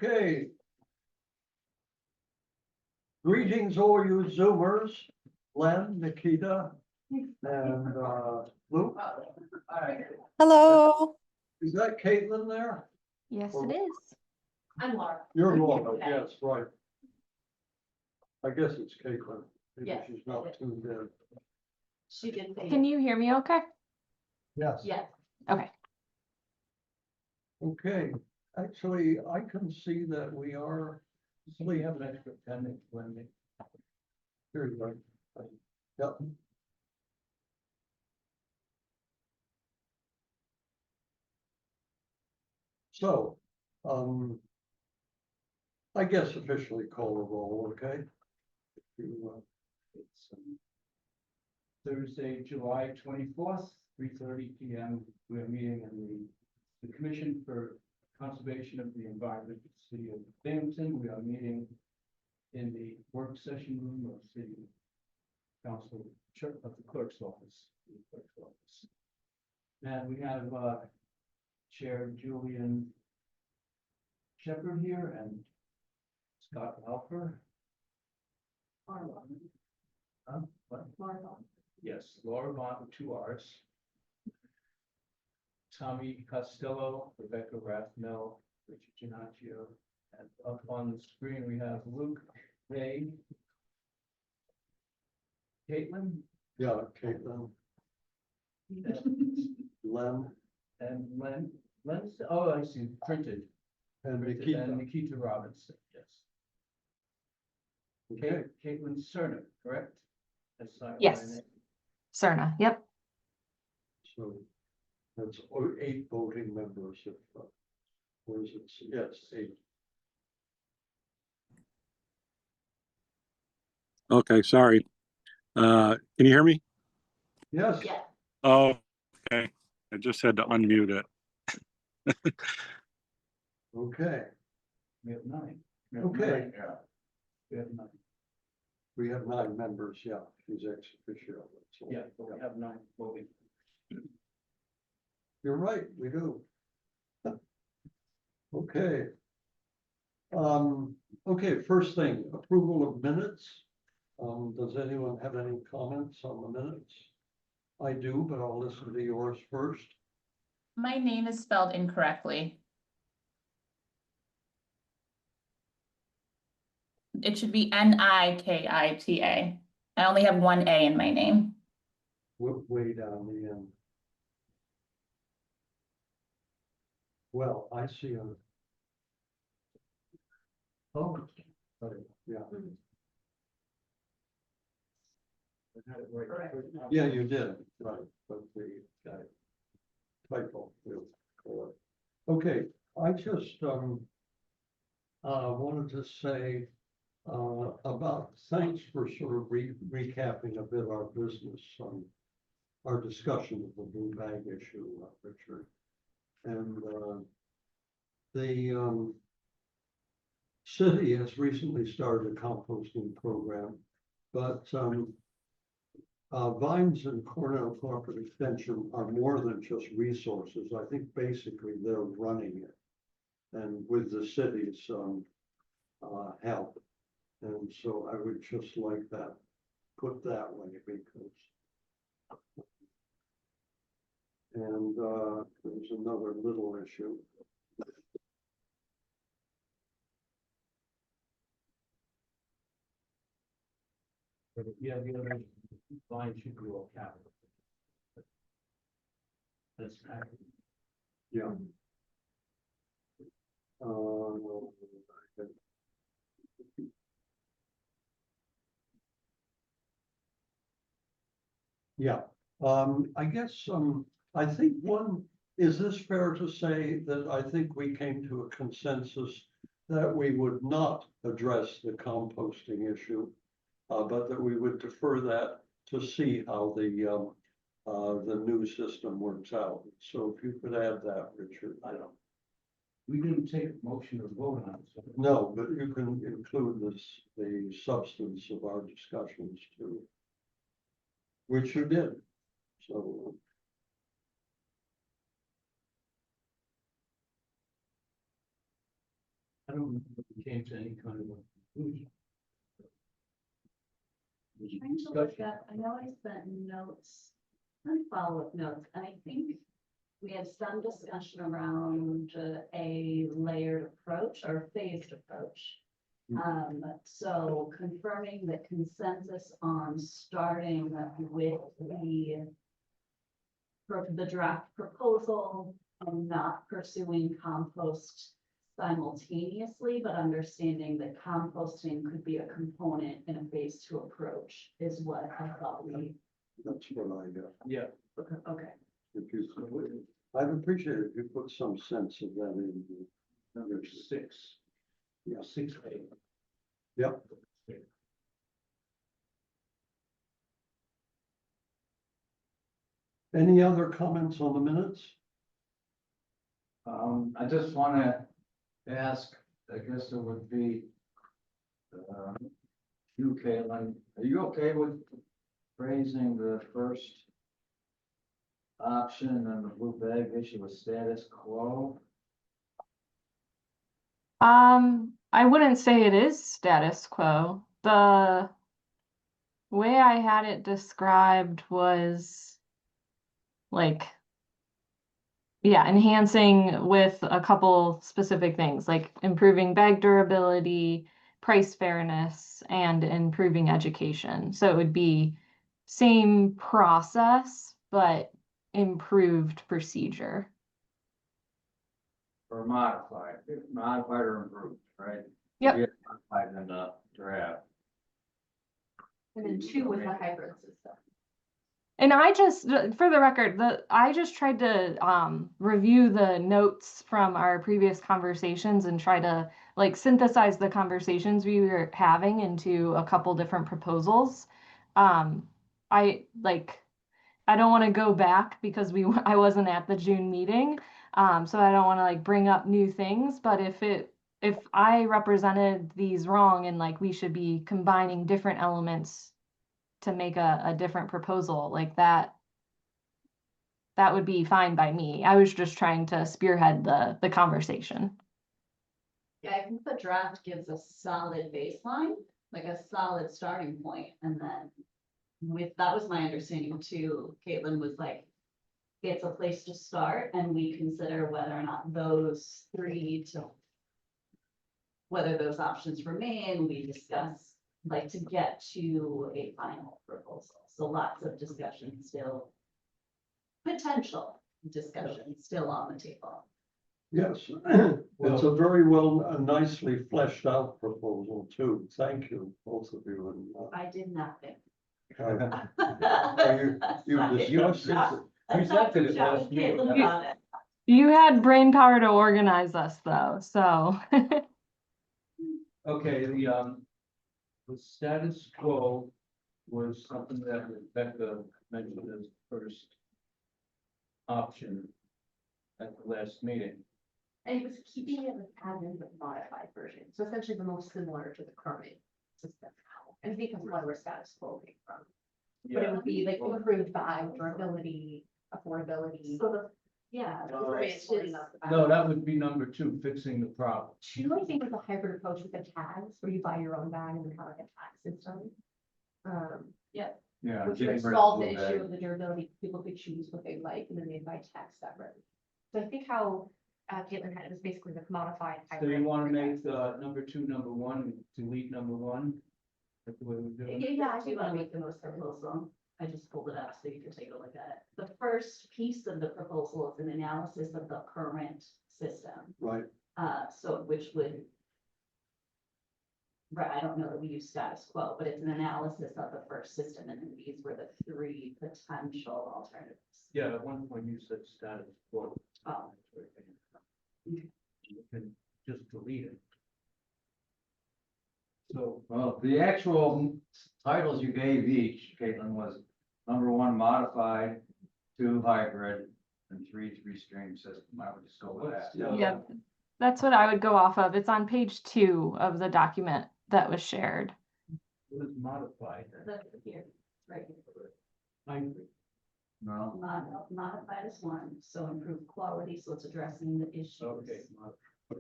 Okay. Greetings, all you Zoomers, Len, Nikita, and Luke. Hello. Is that Caitlin there? Yes, it is. I'm Laura. You're Laura, Okay. yes, right. I guess it's Caitlin. Maybe Yes. she's not tuned in. She did say. Can you hear me okay? Yes. Yes. Okay. Okay, actually, I can see that we are. We have an extra 10 minutes when they. Here you go. Yep. So, I guess officially call the roll, okay? It's Thursday, July 24th, 3:30 p.m. We're meeting in the Commission for Conservation of the Environment, City of Binghamton. We are meeting in the work session room of City Council of the Clerk's Office. And we have Chair Julian Shepherd here and Scott Alfer. Yes, Laura Bond with 2 R's. Tommy Costello, Rebecca Rathmel, Richard Giannaccio, and up on the screen we have Luke Day, Caitlin, Yeah, Caitlin, Len, and Len's, oh, I see, printed. and And Nikita. Nikita Robinson, yes. Okay, Caitlin Cerner, correct? That's not my Yes. name. Cerna. Yep. so that's 8 voting members of, or is it, yes, 8. Okay, sorry. Can you hear me? Yes, Yeah. Oh, okay. I just had to unmute it. okay, We have 9. Okay. Yeah. We have 9. we have 9 members, yeah, she's ex officio. so- Yeah, but we have 9 voting. You're right, we do. Okay. Okay, first thing, approval of minutes. Does anyone have any comments on the minutes? I do, but I'll listen to yours first. My name is spelled incorrectly. It should be Nikita. I only have one A in my name. Way down the end. Well, I see a. Oh, yeah, I had it right. yeah, you did, right, but the typo. We'll call it. Okay, I just, wanted to say, about, thanks for sort of recapping a bit our business, our discussion of the blue bag issue, Richard. And, the, city has recently started a composting program, but, Vines and Cornell Cooperative Extension are more than just resources. I think basically they're running it. And with the city's, help. And so I would just like that, put that way, because. And there's another little issue. Yeah, the other line should be all capital. That's accurate. Yeah. Yeah, I guess, I think is this fair to say that I think we came to a consensus that we would not address the composting issue, but that we would defer that to see how the new system works out. So if you could add that, Richard. We didn't take a motion or vote on it. So. No, but you can include the substance of our discussions too. Which you did, so. I don't remember if we came to any kind of a conclusion. Trying to look up, I know I sent notes, and follow-up notes, and I think we had some discussion around a layered approach or phased approach. So confirming the consensus on starting with the draft proposal and not pursuing compost simultaneously, but understanding that composting could be a component in a phase two approach is what I thought we, That's what I got. Yeah. okay. If you, I'd appreciate it if you put some sense of that in. Number 6. Yeah. 6A. Yep. Any other comments on the minutes? I just wanna ask, I guess it would be. You, Caitlin, are you okay with phrasing the first option and the blue bag issue with status quo? I wouldn't say it is status quo. The way I had it described was like, yeah, enhancing with a couple specific things like improving bag durability, price fairness, and improving education. So it would be same process, but improved procedure. Or modified or improved, right? Yep. Yeah, modified in the draft. And then 2 was the hybrid system. And I just, for the record, I just tried to review the notes from our previous conversations and try to like synthesize the conversations we were having into a couple different proposals. I don't want to go back because I wasn't at the June meeting, so I don't want to like bring up new things. But if I represented these wrong and like we should be combining different elements to make a different proposal like that would be fine by me. I was just trying to spearhead the conversation. Yeah, I think the draft gives a solid baseline, like a solid starting point, and then that was my understanding too. Caitlin was like, it's a place to start, and we consider whether or not whether those options remain, we discuss like to get to a final proposal. So lots of discussion still, potential discussion still on the table. Yes, it's a very nicely fleshed out proposal too. Thank you, both of you. And, I did nothing. you discussed it. Presented it last meeting. Caitlin about it. You had brain power to organize us though, so. Okay, the status quo was something that Rebecca mentioned as first option at the last meeting. And it was keeping it with admin but modified version, so essentially the most similar to the current system. And I think that's where status quo came from. But it would be like improved by durability, affordability. So yeah. No, that would be number 2, fixing the problem. 2, I think, was a hybrid approach with the tags, where you buy your own bag and then have like a tag system. Yeah. Which getting would rid of solve the blue issue bag. of the durability. People could choose what they like and then they'd buy tags separately. So I think how Caitlin had it was basically the commodified So hybrid. you want to make number 2 number 1 and delete number 1? That's the way we do it? Yeah, I do want to make the most proposal. I just pulled it up so you can take a look at it. The first piece of the proposal is an analysis of the current system. Right, So which would. Right, I don't know that we use status quo, but it's an analysis of the first system, and then these were the 3 potential alternatives. Yeah, at one point you said status quo. Oh. You can just delete it. So, Well, the actual titles you gave each, Caitlin, was number 1 modified, 2 hybrid, and 3 3-stream system. I would just go with that. yeah. Yep, that's what I would go off of. It's on page 2 of the document that was shared. what is modified? That's here, right here. Hybrid. No, Modified is 1, so improved quality, so it's addressing the issues. Okay.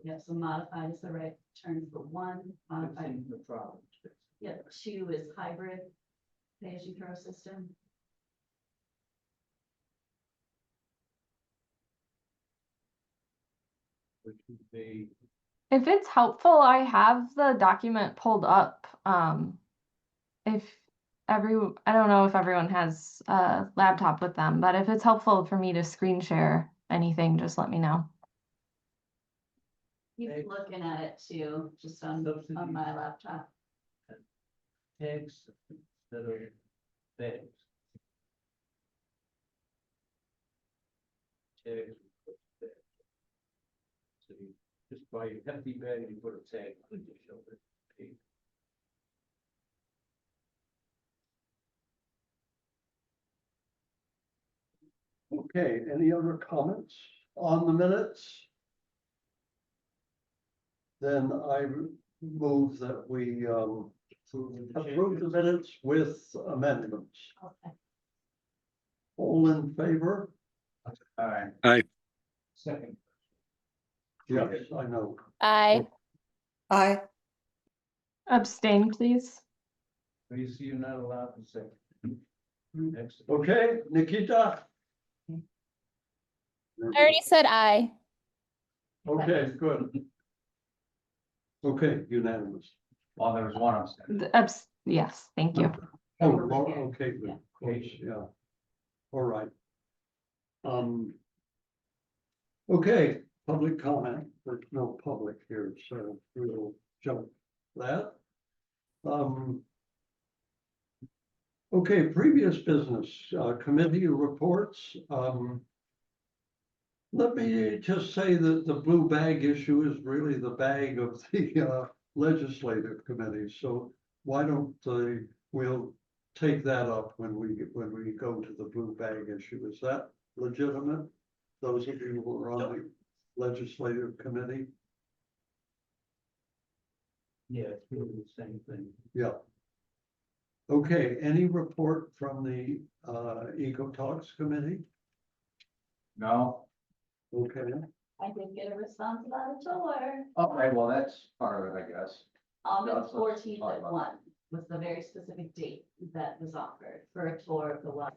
Yeah, so modified is the right term for one, I've modified, seen the problem. yeah, two is hybrid, pay-as-you-throw system. Which would be, If it's helpful, I have the document pulled up. If I don't know if everyone has a laptop with them, but if it's helpful for me to screen share anything, just let me know. He's Okay. looking at it too, just on my laptop. tags that are bags. Tags. So you just buy a hefty bag, you put a tag on your shoulder. Okay, any other comments on the minutes? Then I move that we approve the minutes with amendments. Okay. All in favor? All right. Second. Yes, I know. Aye. Aye. Abstain, please. You see, you're not allowed to say. Excellent. Okay, Nikita? I already said aye. Okay, good. Okay, unanimous. Well, there was one abstention. Yes, thank you. Oh, Yeah. okay, good, of course, yeah. All right. Okay, public comment, there's no public here, so we'll jump that. Okay, previous business, committee reports, let me just say that the blue bag issue is really the bag of the legislative committee, so why don't we'll take that up when we go to the blue bag issue, is that legitimate? Those of you who are on the legislative committee? Yeah, it's really the same thing. Yeah. Okay, any report from the Eco Talks committee? No? Okay, I did get a response about a tour. Okay, well, that's part of it, I guess. August let's 14th talk at about 1 was the very specific date that was offered for a tour of the water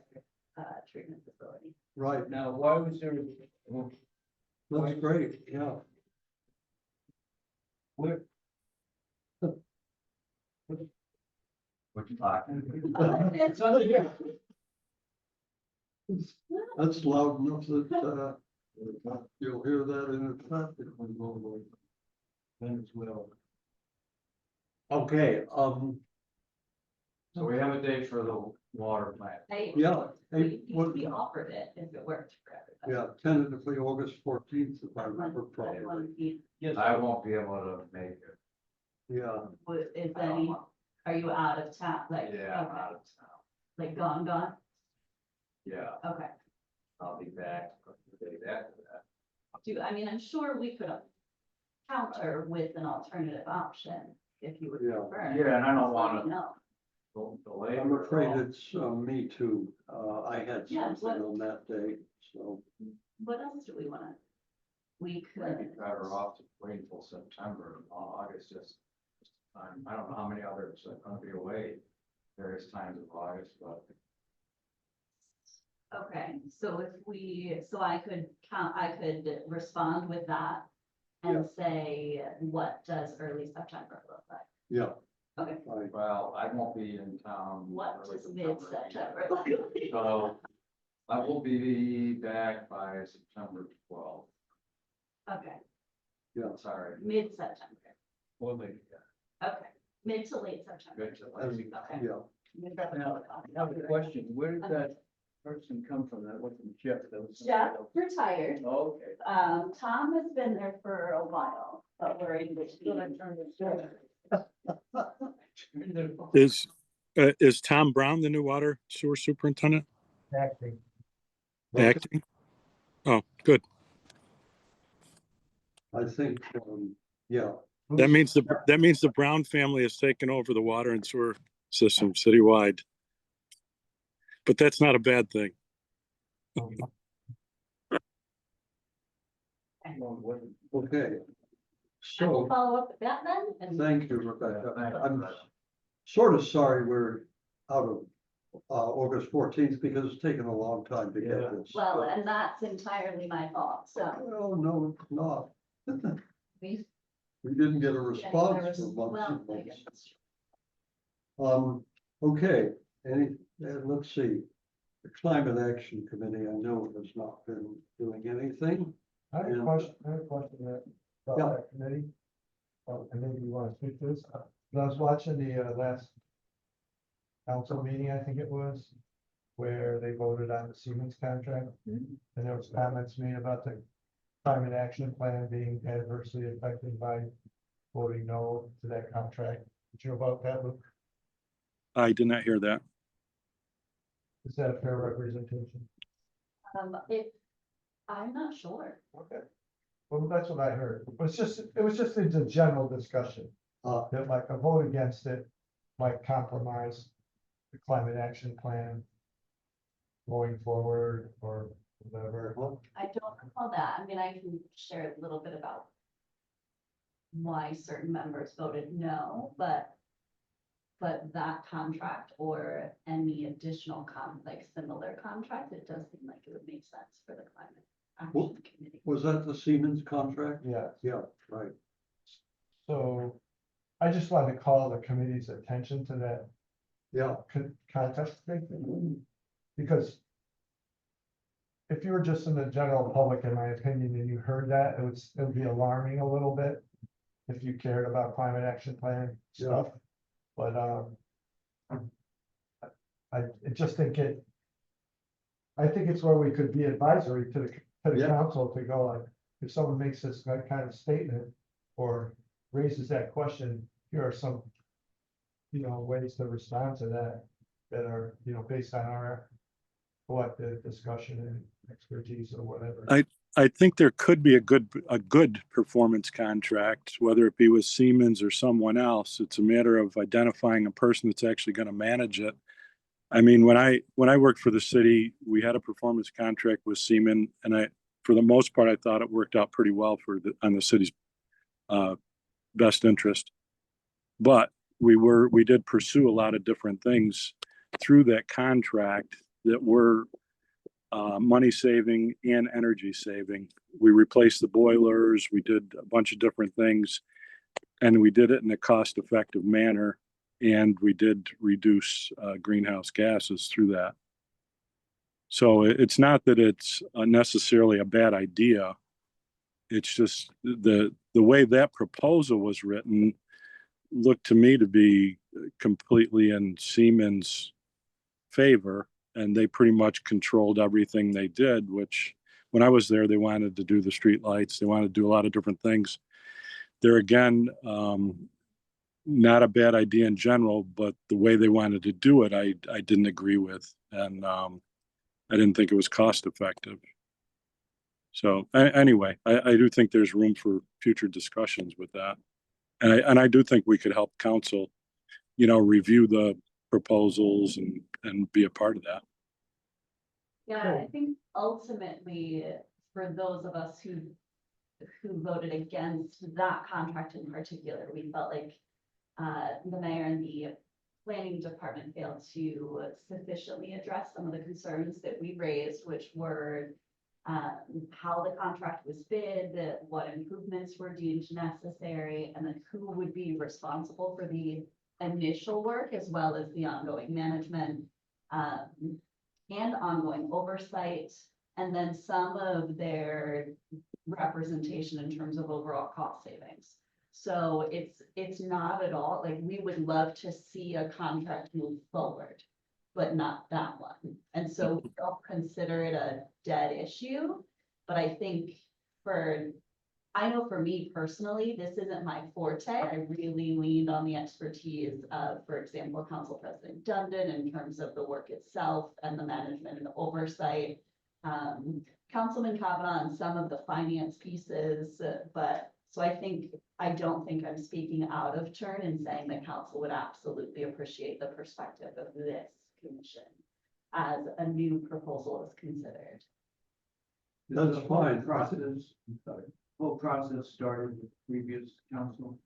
treatment facility. right, Now, why was there, that's great, yeah. where, What you talking? it's under here. That's loud enough that you'll hear that in the traffic. Venezuela. Okay, So we have a date for the water plant. yeah, hey, We offered it if it worked for everybody. yeah, tentatively August 14th, if I remember properly. Yes, I won't be able to make it. Yeah, Is I don't any, know. are you out of town, like? Yeah, I'm okay, out of town. Like gone, Yeah, okay. I'll be back the day after that. I mean, I'm sure we could counter with an alternative option if you would Yeah. prefer. Yeah, and I don't Just let wanna- me know. Delay. I'm afraid it's me too. I had Yeah, something on that day, so. What else do we wanna? We Might be could, better off to wait until September, August, just. I don't know how many others are gonna be away various times of August, but. okay, so I could respond with that and say, what does early September look like? Yeah. Okay. Right. Well, I won't be in town. What early does mid-September look like? So I will be back by September 12th. Okay, Sorry. mid-September, or later. okay, mid to late September. Good to let you- Okay. Yeah, Now, I have a question, where did that person come from? That wasn't Jeff, that was. Jeff retired. Okay. Tom has been there for a while, but we're able to. Is Tom Brown the new water sewer superintendent? Acting. Acting? Oh, good. I think, yeah. That means the Brown family has taken over the water and sewer system citywide. But that's not a bad thing. Okay, I will So, follow up with that then, and thank you, Rebecca. Thank you, I'm Rebecca. sort of sorry we're out of August 14th because it's taken a long time to get this. well, and that's entirely my fault, so. Well, no, it's not. we- We didn't get a response Well, for months I and months. guess that's true. Okay, let's see. The Climate Action Committee, I know has not been doing anything. I have a question, about Yeah. that committee. And maybe you want to speak to this, but I was watching the last council meeting, I think it was, where they voted on the Siemens contract. Mhm. And there was comments made about the climate action plan being adversely affected by voting no to that contract. Did you know about that, Luke? I did not hear that. Is that a fair representation? I'm not sure. Okay. Well, that's what I heard. It was just a general discussion. Uh, That like a vote against it might compromise the climate action plan going forward or whatever. I don't recall that. I mean, I can share a little bit about why certain members voted no, but that contract or any additional like similar contract, it does seem like it would make sense for the climate Well, action committee. Was that the Siemens contract? Yeah, Yeah, right. so I just wanted to call the committee's attention to that Yeah, context thing. Because if you were just in the general public, in my opinion, and you heard that, it would be alarming a little bit if you cared about climate action plan stuff. But I just think I think it's where we could be advisory to the Yeah. council to go like, if someone makes this kind of statement or raises that question, here are some, ways to respond to that are, based on our collective discussion and expertise or whatever. I think there could be a good performance contract, whether it be with Siemens or someone else. It's a matter of identifying a person that's actually going to manage it. I mean, when I worked for the city, we had a performance contract with Siemens, and for the most part, I thought it worked out pretty well on the city's best interest. But we did pursue a lot of different things through that contract that were money saving and energy saving. We replaced the boilers, we did a bunch of different things, and we did it in a cost effective manner. And we did reduce greenhouse gases through that. So it's not that it's necessarily a bad idea. It's just the way that proposal was written looked to me to be completely in Siemens' favor. And they pretty much controlled everything they did, which when I was there, they wanted to do the streetlights. They wanted to do a lot of different things. There again, not a bad idea in general, but the way they wanted to do it, I didn't agree with. And I didn't think it was cost effective. So anyway, I do think there's room for future discussions with that. And I do think we could help council, review the proposals and be a part of that. Yeah, I think ultimately, for those of us who voted against that contract in particular, we felt like the mayor and the planning department failed to sufficiently address some of the concerns that we raised, which were how the contract was bid, what improvements were deemed necessary, and then who would be responsible for the initial work as well as the ongoing management and ongoing oversight, and then some of their representation in terms of overall cost savings. So it's not at all, like, we would love to see a contract move forward, but not that one. And so we don't consider it a dead issue, but I think I know for me personally, this isn't my forte. I really leaned on the expertise of, for example, Council President Dundon in terms of the work itself and the management and oversight. Councilman Kavanaugh on some of the finance pieces, but so I don't think I'm speaking out of turn in saying that council would absolutely appreciate the perspective of this commission as a new proposal is considered. that's fine. whole process started with previous council?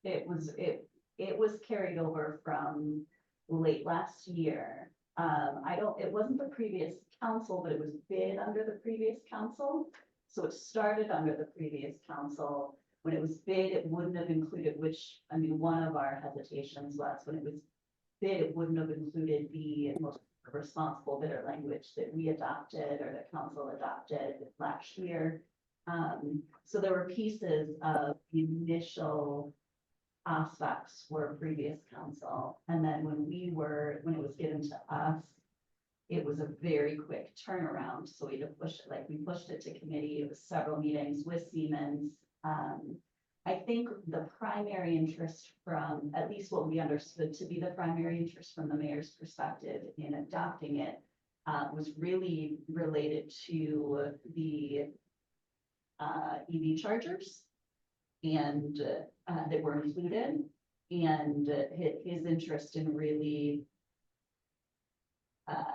It was carried over from late last year. It wasn't the previous council, but it was bid under the previous council. So it started under the previous council. When it was bid, it wouldn't have included, one of our hesitations was when it was bid, it wouldn't have included the most responsible bidder language that we adopted or that council adopted last year. So there were pieces of the initial aspects were previous council. And then when it was given to us, it was a very quick turnaround. So we had to push it, we pushed it to committee. It was several meetings with Siemens. I think the primary interest from, at least what we understood to be the primary interest from the mayor's perspective in adopting it, was really related to the EV chargers and that were included, and his interest in really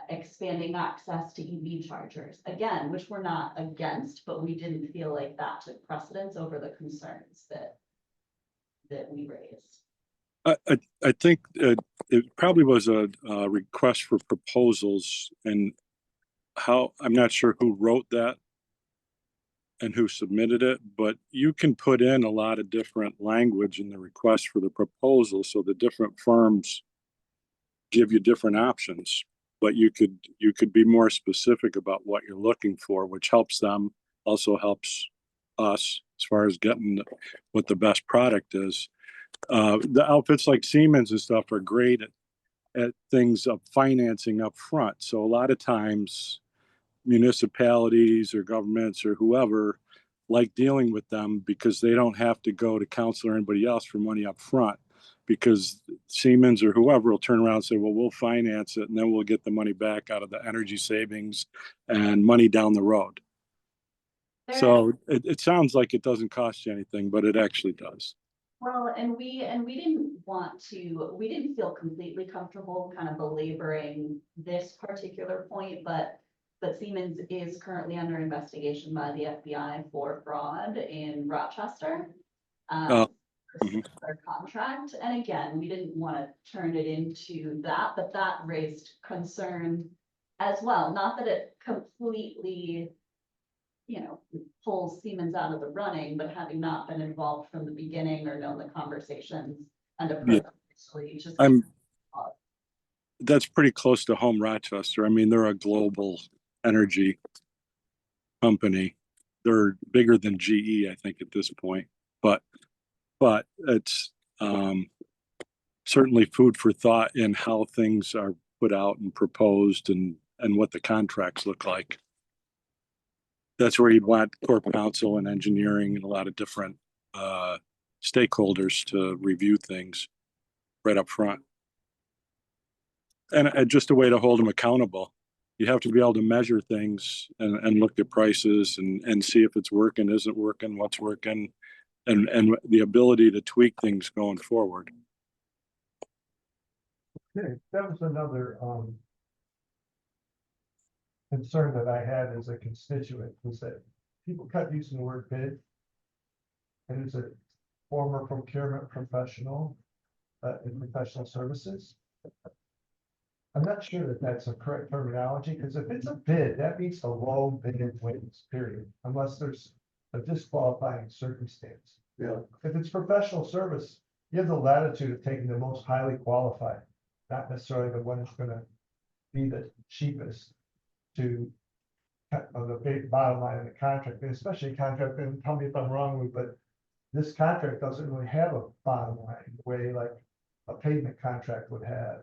expanding access to EV chargers, again, which we're not against, but we didn't feel like that took precedence over the concerns that we raised. I think it probably was a request for proposals, and I'm not sure who wrote that and who submitted it, but you can put in a lot of different language in the request for the proposal, so the different firms give you different options. But you could be more specific about what you're looking for, which helps them, also helps us as far as getting what the best product is. The outfits like Siemens and stuff are great at things of financing up front. So a lot of times municipalities or governments or whoever like dealing with them because they don't have to go to council or anybody else for money up front, because Siemens or whoever will turn around and say, well, we'll finance it and then we'll get the money back out of the energy savings and money down the road. So it sounds like it doesn't cost you anything, but it actually does. Well, and we didn't feel completely comfortable kind of belaboring this particular point, but Siemens is currently under investigation by the FBI for fraud in Rochester. Their contract. And again, we didn't want to turn it into that, but that raised concern as well. Not that it completely, pulls Siemens out of the running, but having not been involved from the beginning or known the conversations and approach, just that's pretty close to home, Rochester. I mean, they're a global energy company. They're bigger than GE, I think, at this point. But it's certainly food for thought in how things are put out and proposed and what the contracts look like. That's where you'd want corp counsel and engineering and a lot of different stakeholders to review things right up front. And just a way to hold them accountable. You have to be able to measure things and look at prices and see if it's working, isn't working, what's working, and the ability to tweak things going forward. Okay, that was another concern that I had as a constituent, was that people kept using the word bid. And as a former procurement professional in professional services, I'm not sure that that's a correct terminology, because if it's a bid, that means a low bid wins, period, unless there's a disqualifying circumstance. Yeah. If it's professional service, you have the latitude of taking the most highly qualified, not necessarily the one that's gonna be the cheapest to on the big bottom line of the contract, and especially a contract, and tell me if I'm wrong, but this contract doesn't really have a bottom line the way like a pavement contract would have,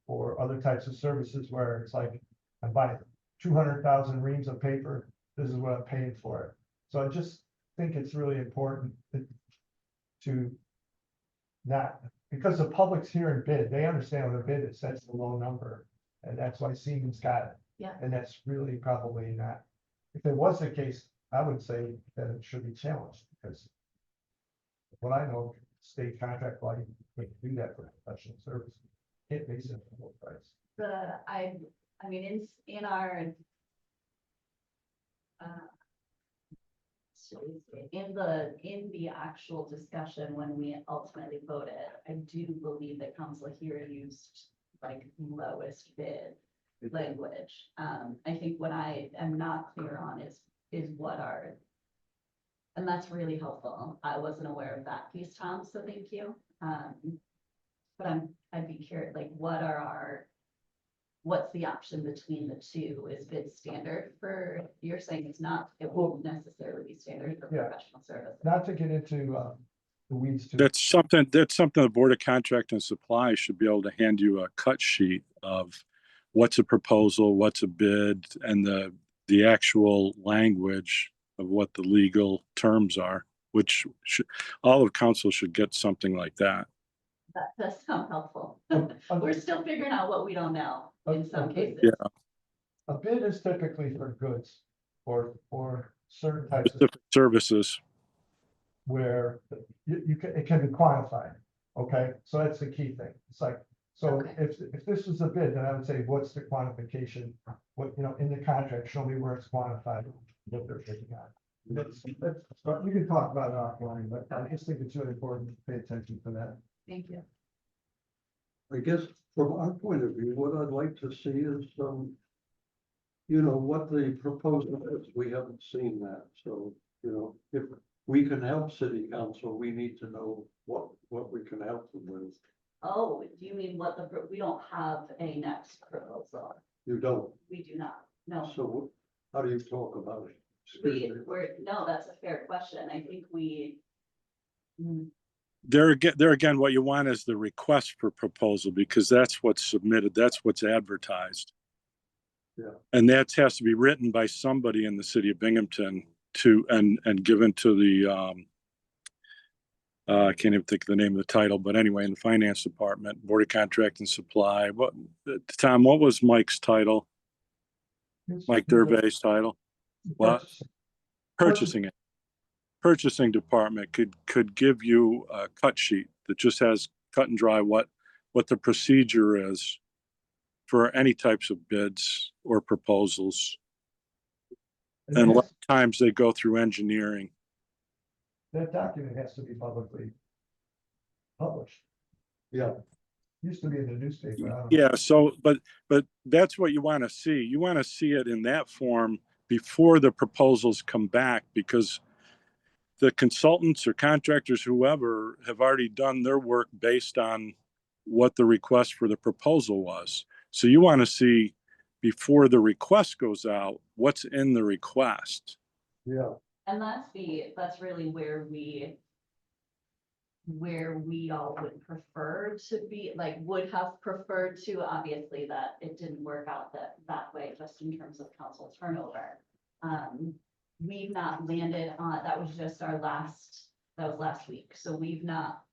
or other types of services where it's like, I'm buying 200,000 reams of paper, this is what I'm paying for it. So I just think it's really important to not, because the public's hearing bid, they understand what a bid is, that's the low number, and that's why Siemens got it. Yeah. And that's really probably not, if it was the case, I would say that it should be challenged, because what I know, state contract law, you can't do that for professional service. Can't base it on the whole price. In our in the actual discussion, when we ultimately voted, I do believe that council here used like lowest bid language. I think what I am not clear on is what are, and that's really helpful. I wasn't aware of that piece, Tom, so thank you. But I'd be curious, like, what's the option between the two? Is bid standard for, you're saying it's not, it won't necessarily be standard for Yeah. professional services? Not to get into the weeds too. That's something the Board of Contract and Supply should be able to hand you a cut sheet of what's a proposal, what's a bid, and the actual language of what the legal terms are, which all of council should get something like that. That does sound helpful. Um, We're still figuring out what we don't know in some Okay. cases. Yeah. A bid is typically for goods or certain types of Specific services. where you can, it can be quantified. Okay, so that's the key thing. It's like, so Okay. if this was a bid, then I would say, what's the quantification? What, in the contract, show me where it's quantified, what they're taking on. But we can talk about it offline, but I just think it's really important to pay attention to that. Thank you. I guess from our point of view, what I'd like to see is, what the proposal is. We haven't seen that, so, if we can help city council, we need to know what we can help them with. Oh, do you mean we don't have a next proposal? You don't, We do not, no. so how do you talk about it? No, that's a fair question. I think There again, what you want is the request for proposal, because that's what's submitted, that's what's advertised. Yeah. And that has to be written by somebody in the city of Binghamton and given to the I can't even think of the name of the title, but anyway, in the finance department, Board of Contract and Supply. Tom, what was Mike's title? Mike Dervay's title? What? Purchasing it. Purchasing department could give you a cut sheet that just has cut and dry what the procedure is for any types of bids or proposals. And a lot of times they go through engineering. That document has to be publicly published. Yeah, Used to be in the newspaper. I don't know. Yeah, so but that's what you want to see. You want to see it in that form before the proposals come back, because the consultants or contractors, whoever, have already done their work based on what the request for the proposal was. So you want to see before the request goes out, what's in the request. yeah. and that's really where we all would prefer to be, like, would have preferred to, obviously, that it didn't work out that way, just in terms of council turnover. We've not landed on, that was last week, so we've not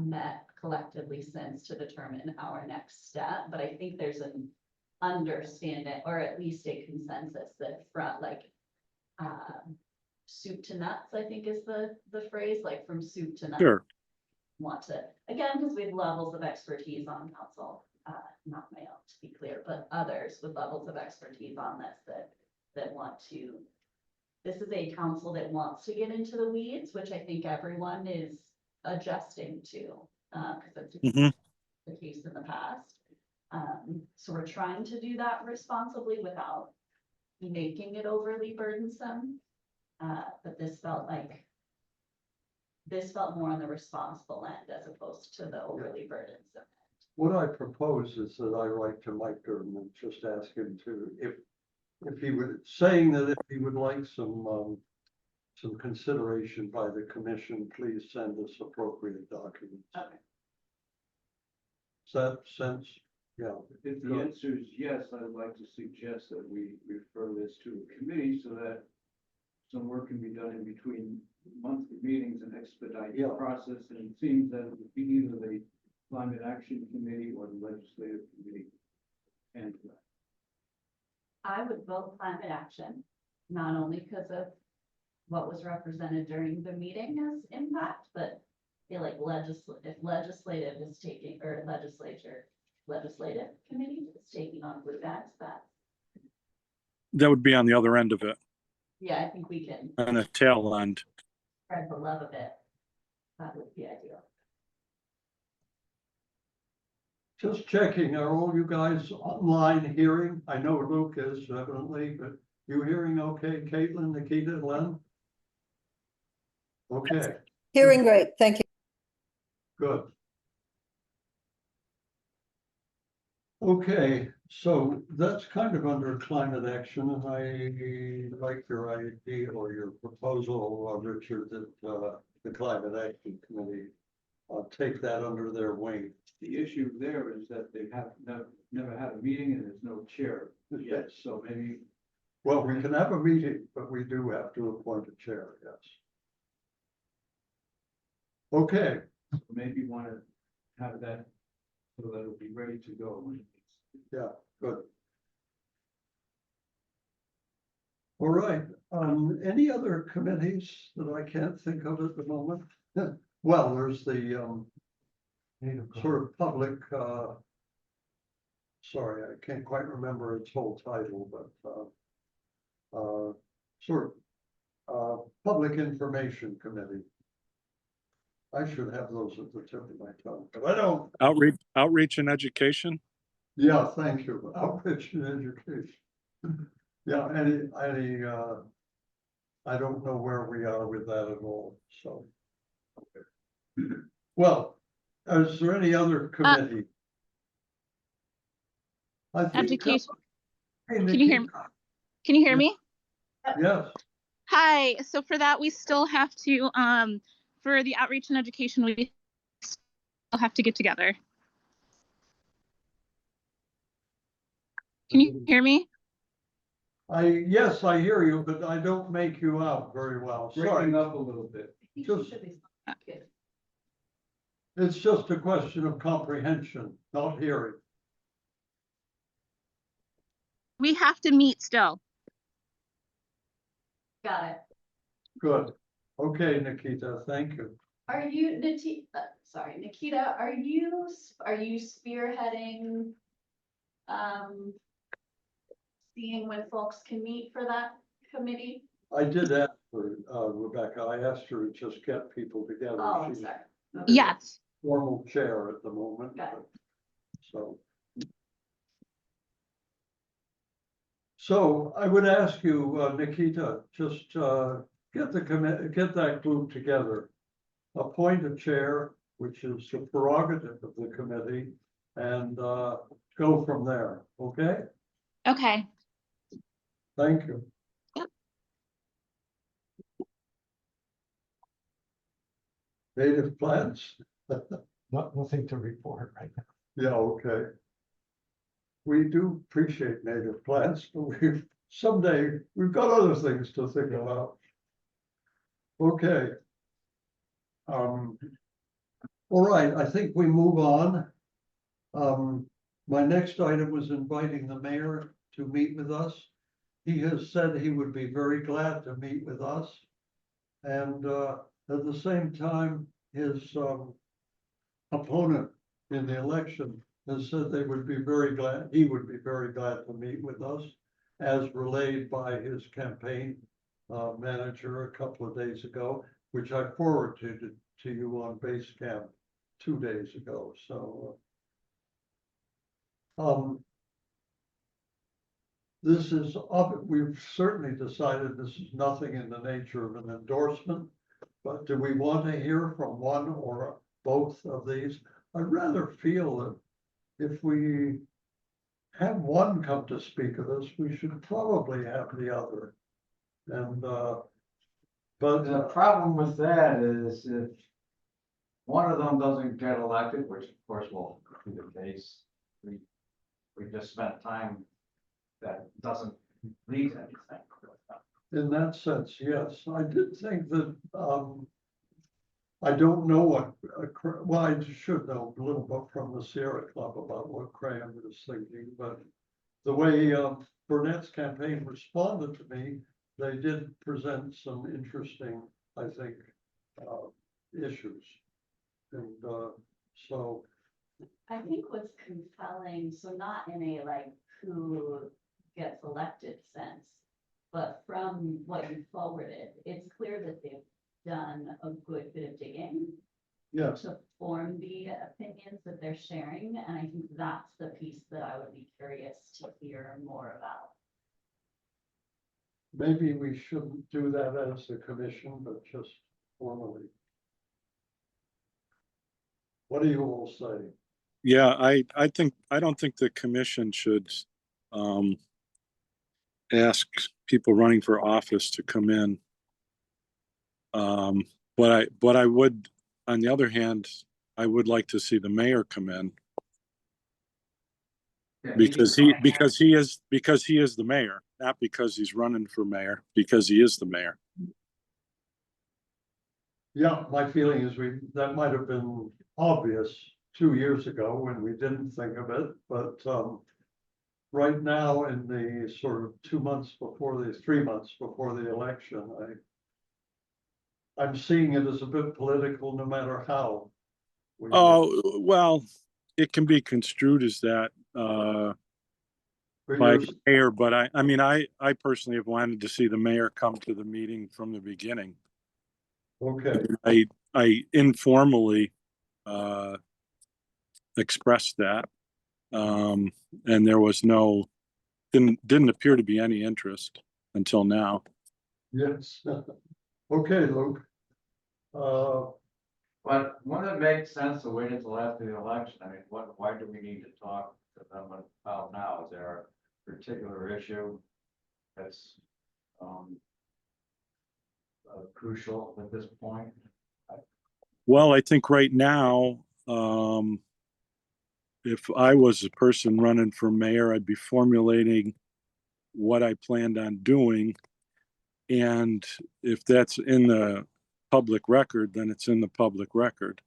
met collectively since to determine our next step, but I think there's an understanding, or at least a consensus, that soup to nuts, I think is the phrase, like from soup to nuts. Sure. Want to, again, because we have levels of expertise on council, not my own, to be clear, but others with levels of expertise on this that want to. This is a council that wants to get into the weeds, which I think everyone is adjusting to, because that's the case in the past. So we're trying to do that responsibly without making it overly burdensome. But this felt more on the responsible end as opposed to the overly burdensome. What I propose is that I write to Mike Durham and just ask him to, if he would, saying that if he would like some consideration by the commission, please send us appropriate documents. Okay. Does that sense? Yeah. If the answer is yes, I'd like to suggest that we refer this to a committee so that some work can be done in between monthly meetings and expedite the process. And it seems that it would be either the Climate Action Committee or the Legislative Committee. And I would vote climate action, not only because of what was represented during the meeting as impact, but I feel like if legislative is taking, or legislative committee is taking on blue bags, That would be on the other end of it. Yeah, I think we can on a tail end. spread the love a bit. That would be ideal. Just checking, are all you guys online hearing? I know Luke is evidently, but you hearing okay, Caitlin, Nikita, Len? Okay, Hearing great, thank you. good. Okay, so that's kind of under climate action, and I like your idea or your proposal, Richard, that the Climate Action Committee take that under their wing. The issue there is that they have never had a meeting and there's no chair yet, so maybe. Well, we can have a meeting, but we do have to appoint a chair, yes. Okay, Maybe want to have that so that it'll be ready to go. when it needs to. yeah, good. All right, any other committees that I can't think of at the moment? Well, there's the sort of public, sorry, I can't quite remember its whole title, but sort of Public Information Committee. I should have those at the tip of my tongue, but I don't. Outreach and education. Yeah, thank you. Outreach and education. Yeah, I don't know where we are with that at all, so. Okay. Well, is there any other committee? I think, Education. hey, Can you hear me? Nikki. Can you hear me? Yes, Hi. So for that, we still have to, for the outreach and education, we still have to get together. Can you hear me? yes, I hear you, but I don't make you out very well. Sorry. Breaking up a little bit. I think Just- she should be good. It's just a question of comprehension, not hearing. We have to meet still. Got it. Good. Okay, Nikita, thank you. Are you, Nikita, are you spearheading? Seeing when folks can meet for that committee? I did ask for Rebecca, I asked her to just get people together. Oh, I'm She's sorry. Yes. formal chair at the moment. Got it. So I would ask you, Nikita, just get that group together. Appoint a chair, which is the prerogative of the committee, and go from there, okay? Okay. Thank you. Yep. Native plants? Nothing to report right now. Yeah, okay. We do appreciate native plants, but someday we've got other things to think about. Okay. All right, I think we move on. My next item was inviting the mayor to meet with us. He has said he would be very glad to meet with us. And at the same time, his opponent in the election has said he would be very glad to meet with us, as relayed by his campaign manager a couple of days ago, which I forwarded to you on Basecamp 2 days ago. So this is, we've certainly decided this is nothing in the nature of an endorsement, but do we want to hear from one or both of these? I'd rather feel that if we have one come to speak of us, we should probably have the other. And, but The problem with that is if one of them doesn't get elected, which of course will be the case, we just spent time that doesn't lead to anything. in that sense, yes, I did think that, I don't know what, well, I should know a little bit from the Sierra Club about what Graham is thinking, but the way Burnett's campaign responded to me, they did present some interesting, I think, issues. And so, I think what's compelling, so not in a like who gets elected sense, but from what you forwarded, it's clear that they've done a good bit of digging Yes, to form the opinions that they're sharing, and I think that's the piece that I would be curious to hear more about. maybe we shouldn't do that as a commission, but just formally. What do you all say? Yeah, I think, I don't think the commission should, ask people running for office to come in. But I would, on the other hand, I would like to see the mayor come in because he is the mayor, not because he's running for mayor, because he is the mayor. Yeah, my feeling is that might have been obvious 2 years ago when we didn't think of it, but, right now in the sort of 3 months before the election, I'm seeing it as a bit political, no matter how. Oh, well, it can be construed as that, For by years. the mayor, but I mean, I personally have wanted to see the mayor come to the meeting from the beginning. Okay, I informally, expressed that. And there was didn't appear to be any interest until now. yes. Okay, Luke. But wouldn't it make sense to wait until after the election? I mean, why do we need to talk to them about now? Is there a particular issue that's, crucial at this point? Well, I think right now, if I was a person running for mayor, I'd be formulating what I planned on doing. And if that's in the public record, then it's in the public record.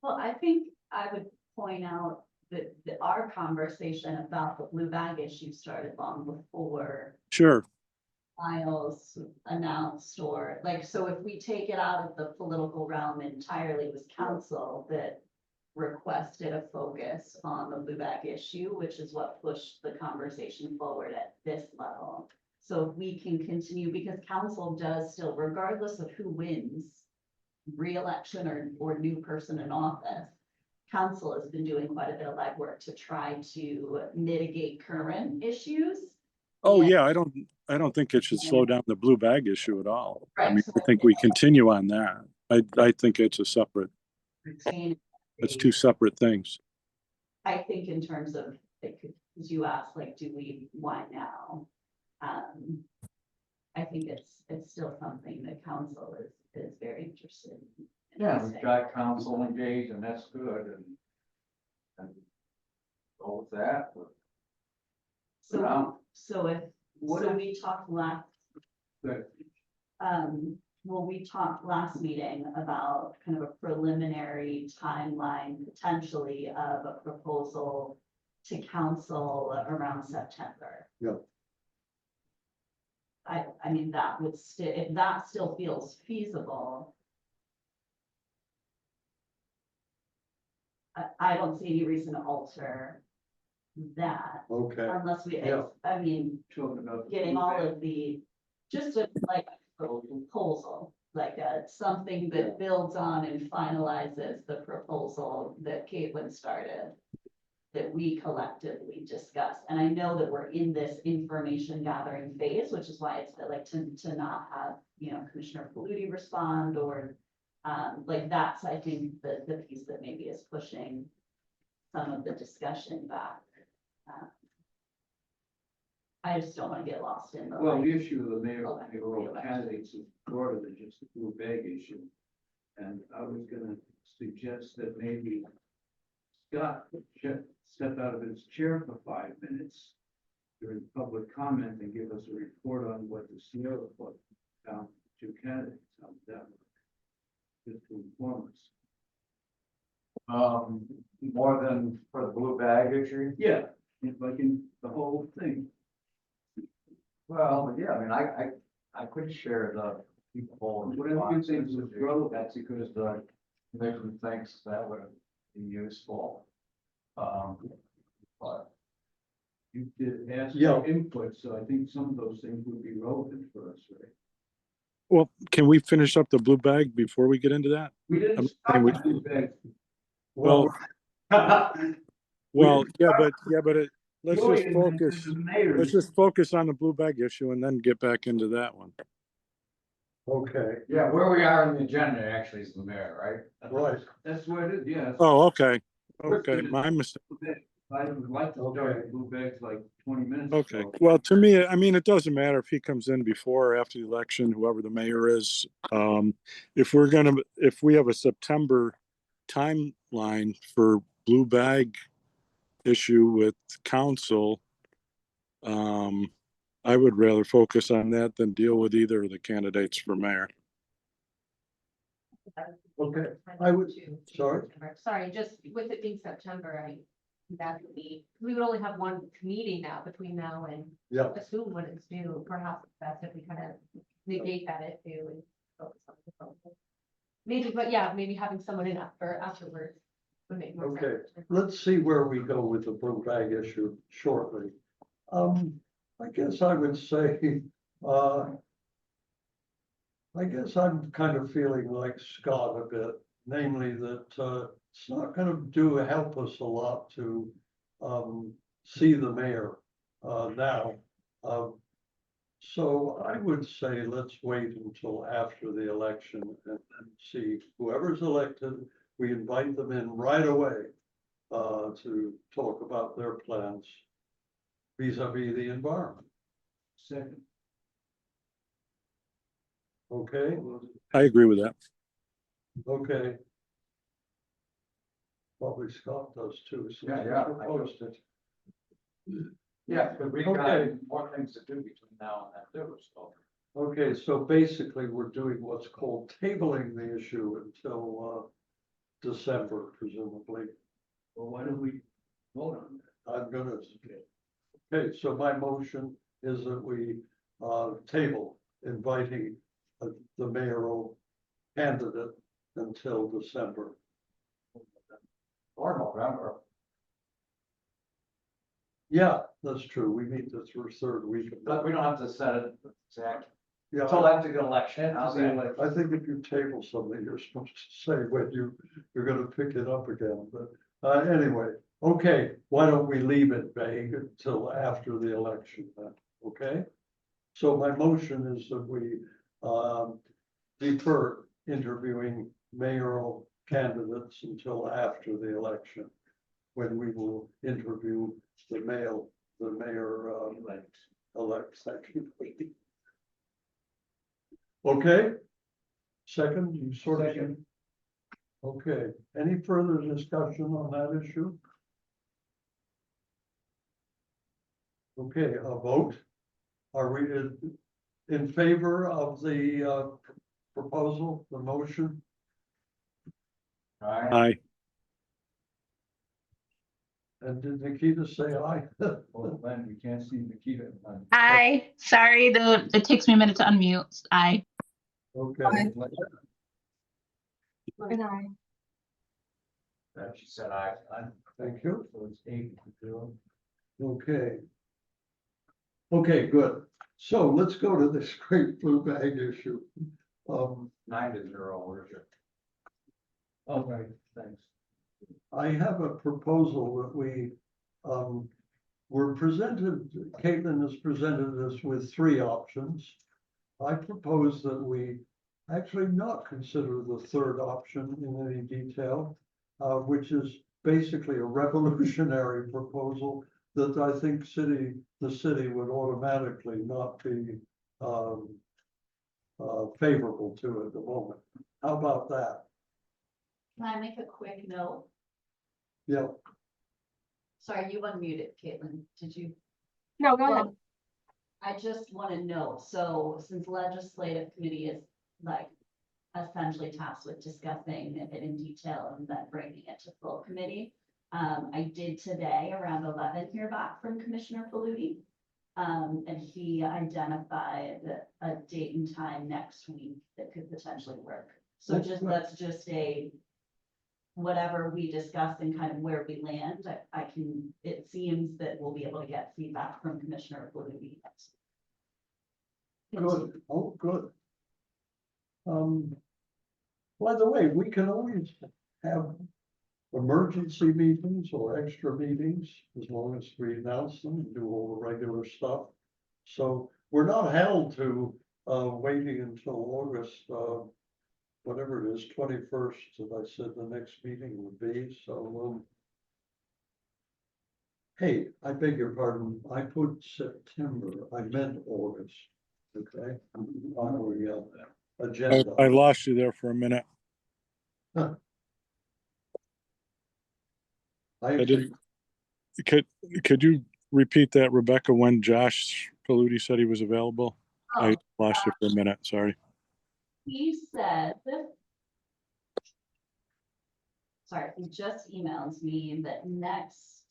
Well, I think I would point out that our conversation about the blue bag issue started long before Sure. Miles announced, or like, so if we take it out of the political realm entirely, it was council that requested a focus on the blue bag issue, which is what pushed the conversation forward at this level. So if we can continue, because council does still, regardless of who wins re-election or new person in office, council has been doing quite a bit of legwork to try to mitigate current issues. Oh, Yeah. yeah, I don't think it should slow down the blue bag issue at all. I Right. mean, I think we continue on that. I think it's Retain it's two separate things. I think in terms of, like, as you asked, like, do we, why now? I think it's still something that council is very interested in. Yeah, we've got council engaged and that's good and go with that. So What so if- we talked last, Good. well, we talked last meeting about kind of a preliminary timeline potentially of a proposal to council around September. Yep. I mean, that would still, if that still feels feasible. I don't see any reason to alter that Okay, unless we, Yeah. I mean, Talking about. getting all of the, just a, like, a proposal, like something that builds on and finalizes the proposal that Caitlin started, that we collectively discussed. And I know that we're in this information gathering phase, which is why it's like to not have, Commissioner Polluti respond or, like, that's, I think, the piece that maybe is pushing some of the discussion back. I just don't want to get lost in the. Well, like, the issue of the mayoral Election. candidates is broader than just the blue bag issue. And I was gonna suggest that maybe Scott should step out of his chair for 5 minutes during public comment and give us a report on what the Sierra Club found two candidates. How would that work? Just to inform us. More than for the blue bag issue? Yeah, like in the whole thing. Well, yeah, I mean, I could share the people. Whatever you think is relevant. That's because the commission thinks that would be useful. But you did ask Yeah. for input, so I think some of those things would be relevant for us, right? Well, can we finish up the blue bag before we get into that? We didn't I'm start saying we- with blue bags. Well, let's just Julian, focus, the mayor, let's just focus on the blue bag issue and then get back into that one. Okay, Yeah, where we are in the agenda actually is the mayor, right? right, that's what it is, yeah. Oh, okay. Okay, my mistake. I would like to start Okay. with blue bags like 20 minutes Okay, ago. well, to me, I mean, it doesn't matter if he comes in before or after the election, whoever the mayor is. If we have a September timeline for blue bag issue with council, I would rather focus on that than deal with either of the candidates for mayor. okay, I would, sorry, Sorry, just with it being September, that would be, we would only have one meeting now between now and yeah, assume when it's due, perhaps it's best if we kind of negate that issue and focus on the proposal. Maybe, but yeah, maybe having someone in afterwards would make more okay, sense. let's see where we go with the blue bag issue shortly. I guess I would say, I guess I'm kind of feeling like Scott a bit, namely that, it's not gonna help us a lot to, see the mayor, now. So I would say let's wait until after the election and see whoever's elected, we invite them in right away, to talk about their plans vis-à-vis the environment, Second. okay? I agree with that. Okay. Probably Scott does too. since Yeah, he yeah. proposed it. Yeah, because we got Okay. more things to do between now and then too, so. Okay, so basically, we're doing what's called tabling the issue until, December presumably. Well, why don't we vote on that? I'm gonna, okay, so my motion is that we, table inviting the mayoral candidate until December. Or November. Yeah, that's true. We meet the third week. of But we don't have to set it exact, Yeah, until after the election. How's After the that? election. I think if you table something, you're supposed to say when you're gonna pick it up again, but, anyway. Okay, why don't we leave it vague until after the election then, okay? So my motion is that we, defer interviewing mayoral candidates until after the election. When we will interview the mayor, elect second. Okay? Second, you sort of. Second. Okay, any further discussion on that issue? Okay, a vote. Are we in favor of the proposal, the motion? Right? Aye. And did Nikita say aye? Well, then we can't see Nikita. Aye. Sorry, it takes me a minute to unmute. Aye. Okay, And she said, I. thank you. So it's 8-0. Okay. Okay, good. So let's go to this great blue bag issue. 9-0, where's your? All right, thanks. I have a proposal that we, were presented, Caitlin has presented us with three options. I propose that we actually not consider the third option in any detail, which is basically a revolutionary proposal that I think the city would automatically not be, favorable to at the moment. How about that? Can I make a quick note? Yeah, Sorry, you unmuted, Caitlin. Did you? No, go ahead. Well, I just want to note, so since legislative committee is like essentially tasked with discussing it in detail and then bringing it to full committee. I did today around 11 hear back from Commissioner Faludi. And he identified a date and time next week that could potentially work. So That's just, good. that's just a whatever we discuss and kind of where we land, I can, it seems that we'll be able to get feedback from Commissioner Fleury. Good, oh, good. By the way, we can always have emergency meetings or extra meetings as long as we announce them and do all the regular stuff. So we're not held to waiting until August, whatever it is, 21st, that I said the next meeting would be. So, hey, I beg your pardon. I put September. I meant August. Okay, on the agenda. I lost you there for a minute. Huh. I I didn't. Could you repeat that, Rebecca, when Josh Paluti said he was available? I lost you for a minute, sorry. He said, sorry, he just emails me that next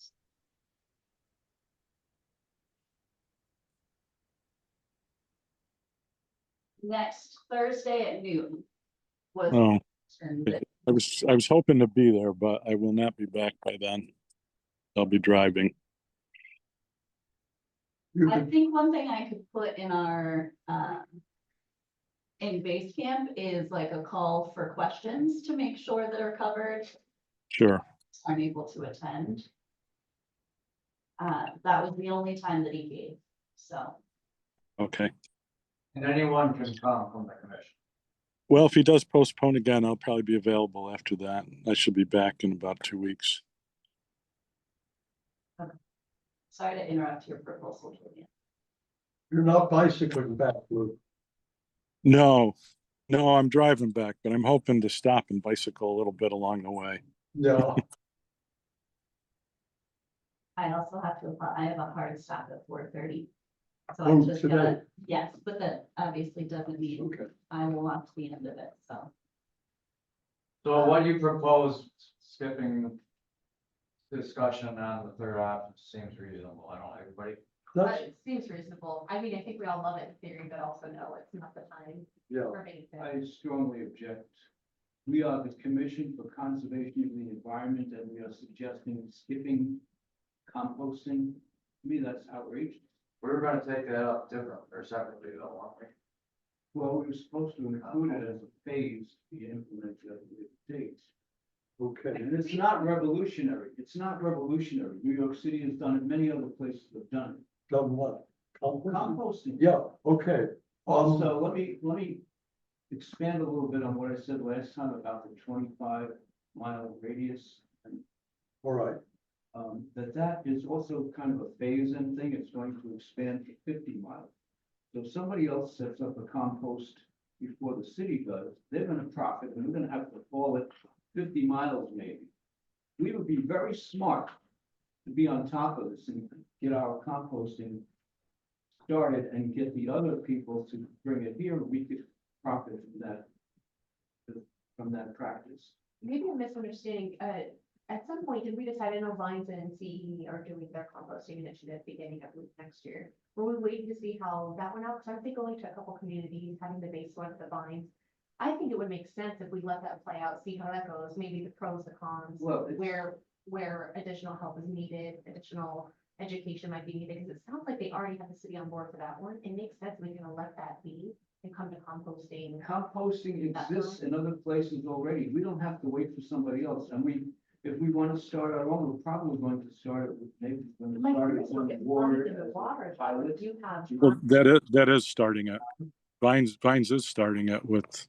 Thursday at noon was. Oh, and that- I was hoping to be there, but I will not be back by then. I'll be driving. I think one thing I could put in our, in base camp is like a call for questions to make sure that are covered, Sure. aren't able to attend. That was the only time that he gave, so. Okay. And anyone can come from the commission. Well, if he does postpone again, I'll probably be available after that. I should be back in about 2 weeks. Sorry to interrupt your proposal, Julian. You're not bicycling back, Lou. No, I'm driving back, but I'm hoping to stop and bicycle a little bit along the way. Yeah. I also have to, I have a hard stop at 4:30. So Oh, I'm just today. gonna, yes, but that obviously doesn't mean Okay. I will want to the end of it, so. So what you propose, skipping discussion on the third option seems reasonable. I don't know, everybody. That's, It seems reasonable. I mean, I think we all love it in theory, but also know it's not the time yeah. for anything. I strongly object. We are the Commission for Conservation of the Environment, and we are suggesting skipping composting. To me, that's outrageous. We were gonna take that up different or separately though, weren't we? Well, we were supposed to include it as a phase to be implemented at the dates. Okay. And it's not revolutionary. It's not revolutionary. New York City has done it. Many other places have done it. Done what? Composting? Composting. Yeah, okay. Also, let me expand a little bit on what I said last time about the 25-mile radius. All right. That is also kind of a phase-in thing. It's going to expand to 50 miles. So if somebody else sets up a compost before the city does, they're gonna profit, and we're gonna have to haul it 50 miles maybe. We would be very smart to be on top of this and get our composting started and get the other people to bring it here. We could profit from that practice. Maybe I'm misunderstanding. At some point, did we decide, I know Vines and CE are doing their composting initiative beginning of next year? Were we waiting to see how that went out? Because I think going to a couple communities, having the base one at the Vines. I think it would make sense if we let that play out, see how that goes, maybe the pros, the cons, Well, it's- where additional help is needed, additional education might be needed, because it sounds like they already have the city on board for that one. It makes sense, we're gonna let that be and come to composting. Composting exists in other places already. We don't have to wait for somebody else. And if we want to start our own, we're probably going to start it with maybe when we My start first it look with at water. in the water, Pilot. you have. Well, that is starting it. Vines is starting it with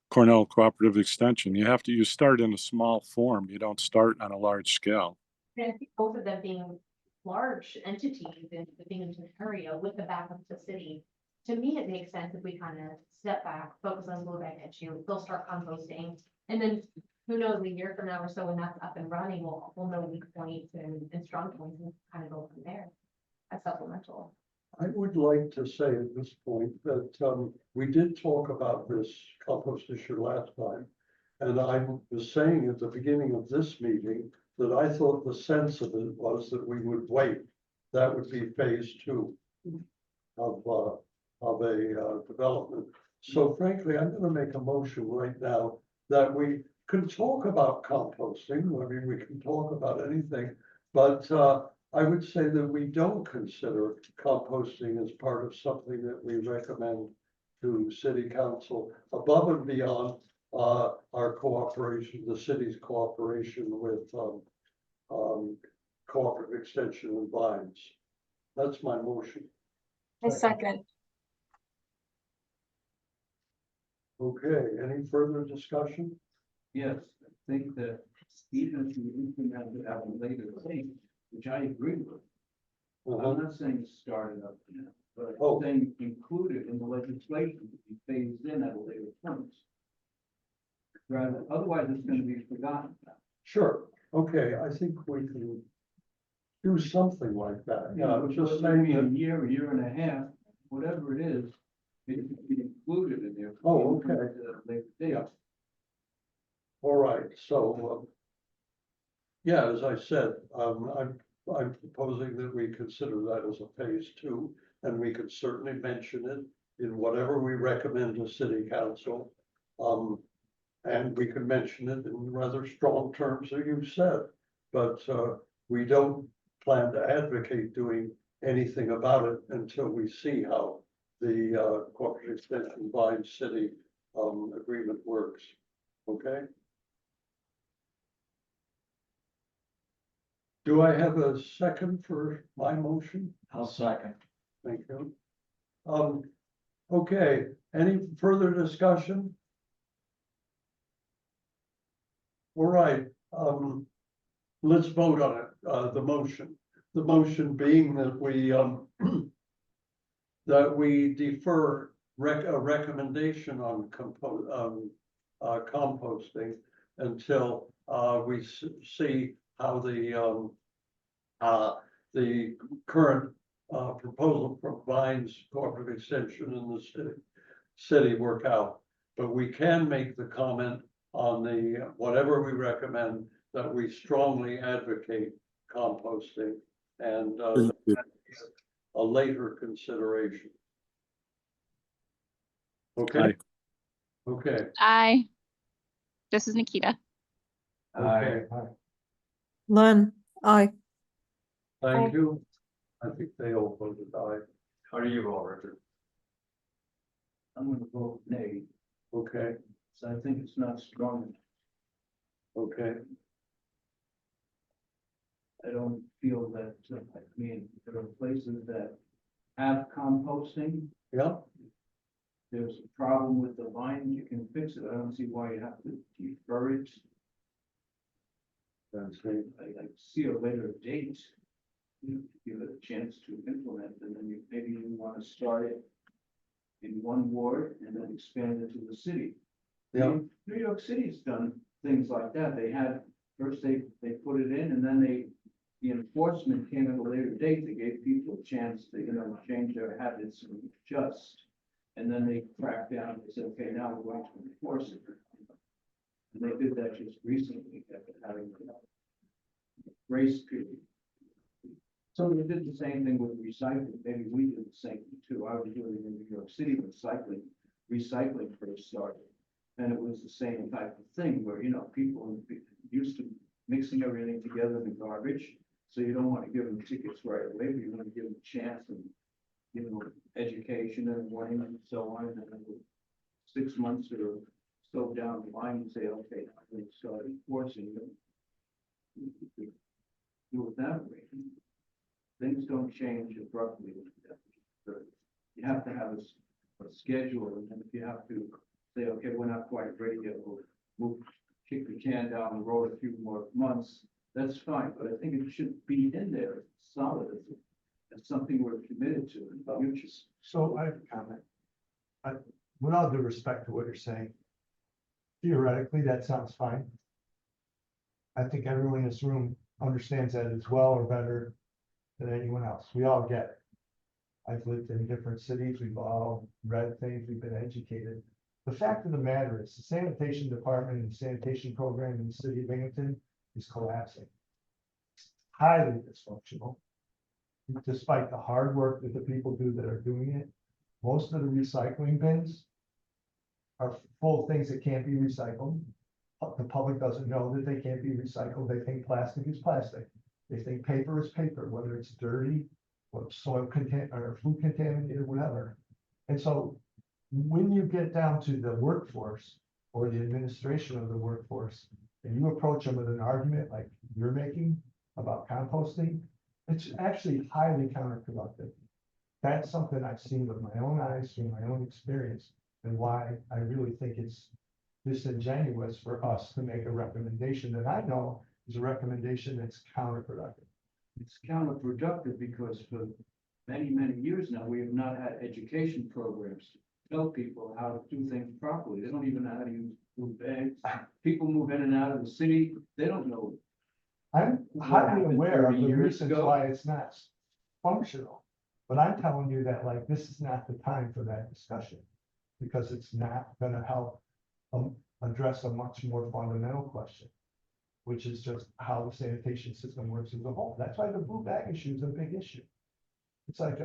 Cornell Cooperative Extension. You start in a small form. You don't start on a large scale. And I think both of them being large entities in the Binghamton area with the backup of the city. To me, it makes sense if we kind of step back, focus on the back issue, they'll start composting. And then who knows, a year from now or so, when that's up and running, we'll know weak points and strong points and kind of go from there. As supplemental. I would like to say at this point that we did talk about this compost issue last time. And I was saying at the beginning of this meeting that I thought the sense of it was that we would wait. That would be phase 2 of a development. So frankly, I'm going to make a motion right now that we can talk about composting. I mean, we can talk about anything, but I would say that we don't consider composting as part of something that we recommend to city council above and beyond our cooperation, the city's cooperation with cooperative extension and vines. That's my motion. A second. Okay, any further discussion? Yes, I think that even if you implement it at a later date, which I agree with, I'm not saying start it up now, but Oh. I'm saying include it in the legislation to be phased in at a later point. Rather, otherwise it's gonna be forgotten. Sure, okay, I think we can do something like that. You know, Yeah, which just was saying maybe a that, year and a half, whatever it is, it could be included in there. Oh, okay. At a later date. Yeah. All right, so, yeah, as I said, I'm proposing that we consider that as a phase two, and we could certainly mention it in whatever we recommend to city council. And we can mention it in rather strong terms, as you said, but, we don't plan to advocate doing anything about it until we see how the, cooperative extension Vine City, agreement works, okay? Do I have a second for my motion? I'll second. Thank you. Okay, any further discussion? All right, let's vote on it, the motion. The motion being that we, that we defer a recommendation on composting until, we see how the current, proposal provides cooperative extension in the city work out. But we can make the comment on the, whatever we recommend, that we strongly advocate composting and a later consideration. Okay. Aye. Okay. Aye. This is Nikita. Okay. Len, aye. Thank you. I think they all voted aye. How do you vote, Richard? I'm gonna vote nay, Okay, so I think it's not strong enough. okay. I don't feel that, I mean, there are places that have composting. Yeah, There's a problem with the line, you can fix it. I don't see why you have to defer it. that's it. I see a later date. You give it a chance to implement, and then maybe you want to start it in one ward and then expand it to the city. Yeah. New York City's done things like that. They had, first they put it in, and then the enforcement came at a later date. They gave people a chance to, change their habits and adjust. And then they cracked down and they said, okay, now we're going to enforce it. And they did that just recently, after having a grace period. So they did the same thing with recycling. Maybe we did the same thing too. I was doing it in New York City when recycling first started. And it was the same type of thing where, people used to mixing everything together in the garbage. So you don't want to give them tickets right away, but you want to give them a chance and give them education and warning and so on. And then 6 months or so down the line, you say, okay, I'm going to start enforcing them. Do it that way. Things don't change abruptly. You have to have a schedule, and then if you have to say, okay, we're not quite ready yet, we'll kick the can down the road a few more months, that's fine, but I think it should be in there, solid, as something we're committed to in the future. So I have a comment. With all due respect to what you're saying, theoretically, that sounds fine. I think everyone in this room understands that as well or better than anyone else. We all get it. I've lived in different cities. We've all read things. We've been educated. The fact of the matter is the sanitation department and sanitation program in the city of Binghamton is collapsing. Highly dysfunctional. Despite the hard work that the people do that are doing it, most of the recycling bins are full of things that can't be recycled. the public doesn't know that they can't be recycled. They think plastic is plastic. They think paper is paper, whether it's dirty or soil content or food contaminated, whatever. And so when you get down to the workforce or the administration of the workforce, and you approach them with an argument like you're making about composting, it's actually highly counterproductive. That's something I've seen with my own eyes, through my own experience, and why I really think it's disingenuous for us to make a recommendation that I know is a recommendation that's counterproductive. It's counterproductive because for many, many years now, we have not had education programs to tell people how to do things properly. They don't even know how to use food bags. People move in and out of the city. They don't know. I'm What highly happened aware of 30 the years reasons ago? why it's not functional. But I'm telling you that like, this is not the time for that discussion. Because it's not gonna help address a much more fundamental question. Which is just how the sanitation system works as a whole. That's why the blue bag issue is a big issue. It's like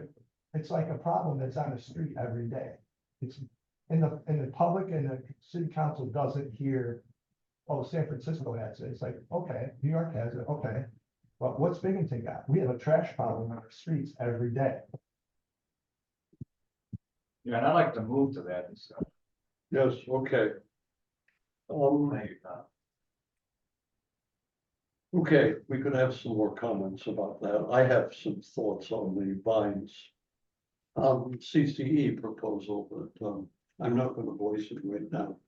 a problem that's on the street every day. It's in the public and the city council doesn't hear, oh, San Francisco has it. It's like, okay, New York has it, okay. But what's Binghamton got? We have a trash problem on our streets every day. Yeah, and I'd like to move to that discussion. Yes, okay. Thank you, Tom. Okay, we could have some more comments about that. I have some thoughts on the Vines CCE proposal, but I'm not going to voice it right now.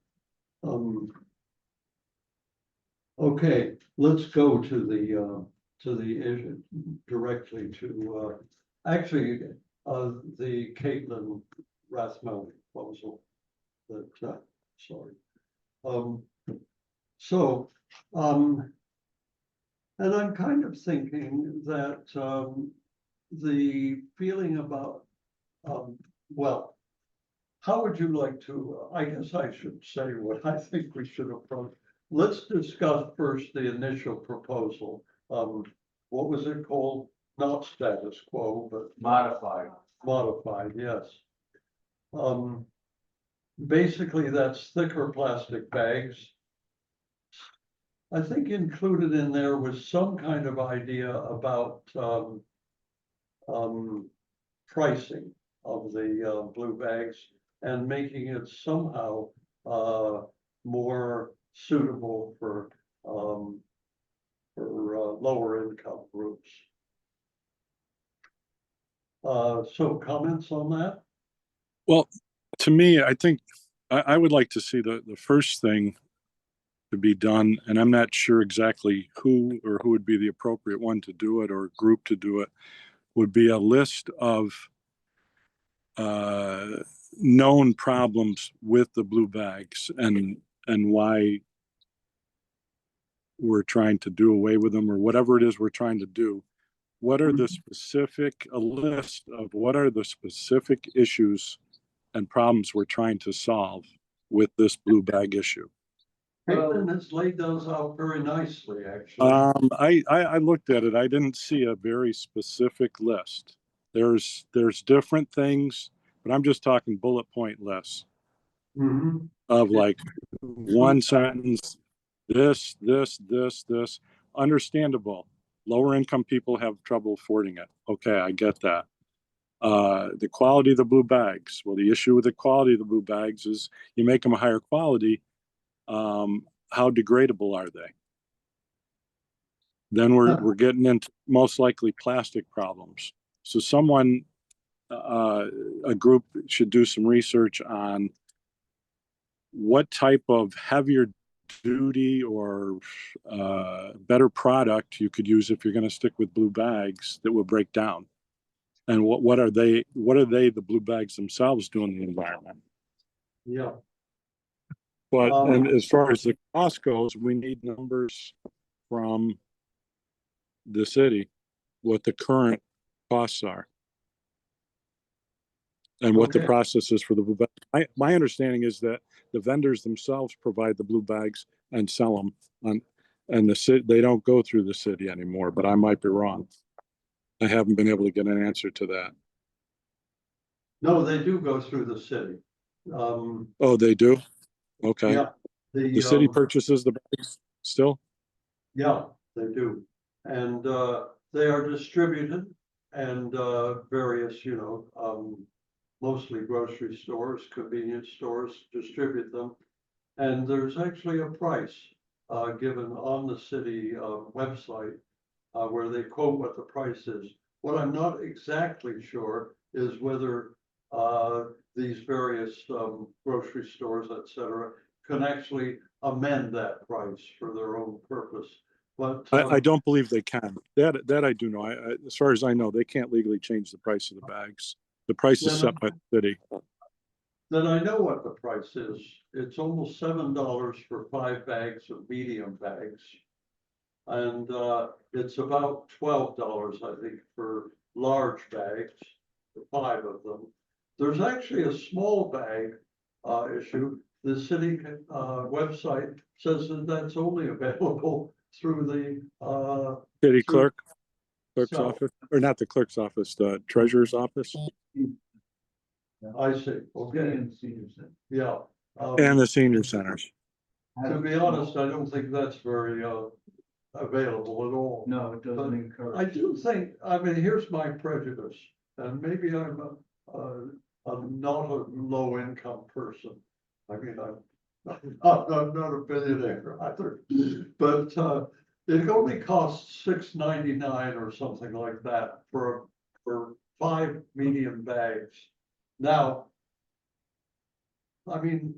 Okay, let's go to the issue directly to actually the Caitlin Rathmel proposal. That sorry. And I'm kind of thinking that the feeling about, well, how would you like to, I guess I should say what I think we should approach. Let's discuss first the initial proposal. What was it called? Not status quo, but Modified. modified, yes. Basically, that's thicker plastic bags. I think included in there was some kind of idea about pricing of the blue bags and making it somehow more suitable for lower income groups. So comments on that? Well, to me, I think I would like to see the first thing to be done, and I'm not sure exactly who would be the appropriate one to do it or group to do it, would be a list of known problems with the blue bags and why we're trying to do away with them or whatever it is we're trying to do. What are the specific, a list of what are the specific issues and problems we're trying to solve with this blue bag issue? Caitlin has laid those out very nicely, actually. I looked at it. I didn't see a very specific list. There's different things, but I'm just talking bullet point lists of like one sentence, this. Understandable. Lower income people have trouble affording it. Okay, I get that. The quality of the blue bags. Well, the issue with the quality of the blue bags is you make them a higher quality. How degradable are they? Then we're getting into most likely plastic problems. So someone, a group should do some research on what type of heavier duty or better product you could use if you're going to stick with blue bags that will break down. And what are they, the blue bags themselves, do in the environment? Yeah. But and as far as the cost goes, we need numbers from the city, what the current costs are. And what the process is for the blue bag. My understanding is that the vendors themselves provide the blue bags and sell them and the city, they don't go through the city anymore, but I might be wrong. I haven't been able to get an answer to that. No, they do go through the city. Oh, they do? Okay. Yeah, The city um, purchases the bags still? Yeah, they do. And they are distributed and various, mostly grocery stores, convenience stores distribute them. And there's actually a price given on the city website where they quote what the price is. What I'm not exactly sure is whether these various grocery stores, et cetera, can actually amend that price for their own purpose. But I don't believe they can. That I do know. As far as I know, they can't legally change the price of the bags. The price is set by the city. then I know what the price is. It's almost $7 for 5 bags of medium bags. And it's about $12, I think, for large bags, for 5 of them. There's actually a small bag issue. The city website says that that's only available through the City through- clerk's So- office, or not the clerk's office, the treasurer's office, I see, okay, And senior center. yeah. and the senior centers. To be honest, I don't think that's very available at all. No, it doesn't encourage. I do think, I mean, here's my prejudice, and maybe I'm not a low income person. I mean, I'm not a billionaire either, but it only costs $6.99 or something like that for 5 medium bags. Now, I mean,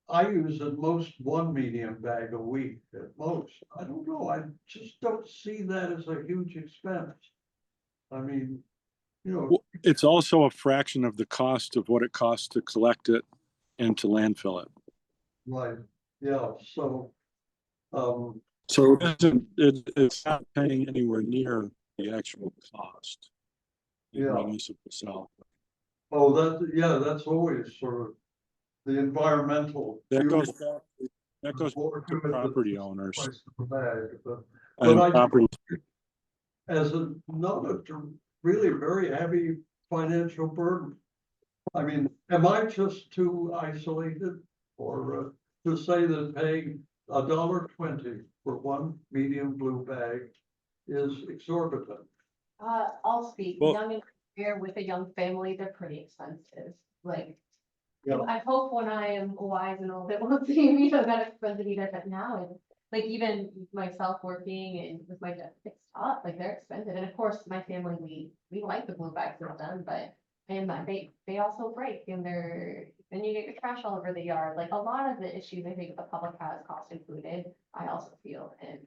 I use at most 1 medium bag a week at most. I don't know, I just don't see that as a huge expense. I mean, Well, it's also a fraction of the cost of what it costs to collect it and to landfill it. right, yeah, so, So it's not paying anywhere near the actual cost. The Yeah. municipal sell. oh, that's always sort of the environmental. That goes fuel back to more to it than property the owners price of the bag, but and I- property. as not a really very heavy financial burden. I mean, am I just too isolated or to say that paying $1.20 for 1 medium blue bag is exorbitant? I'll speak, Well- young and here with a young family, they're pretty expensive, like. Yeah. I hope when I am wise and old, it won't seem, that expensive either, but now, it's like even myself working and with my fixed top, like they're expensive, and of course, my family, we like the blue bags that are done, but. And they also break and then you get your trash all over the yard, like a lot of the issues I think the public has cost included, I also feel and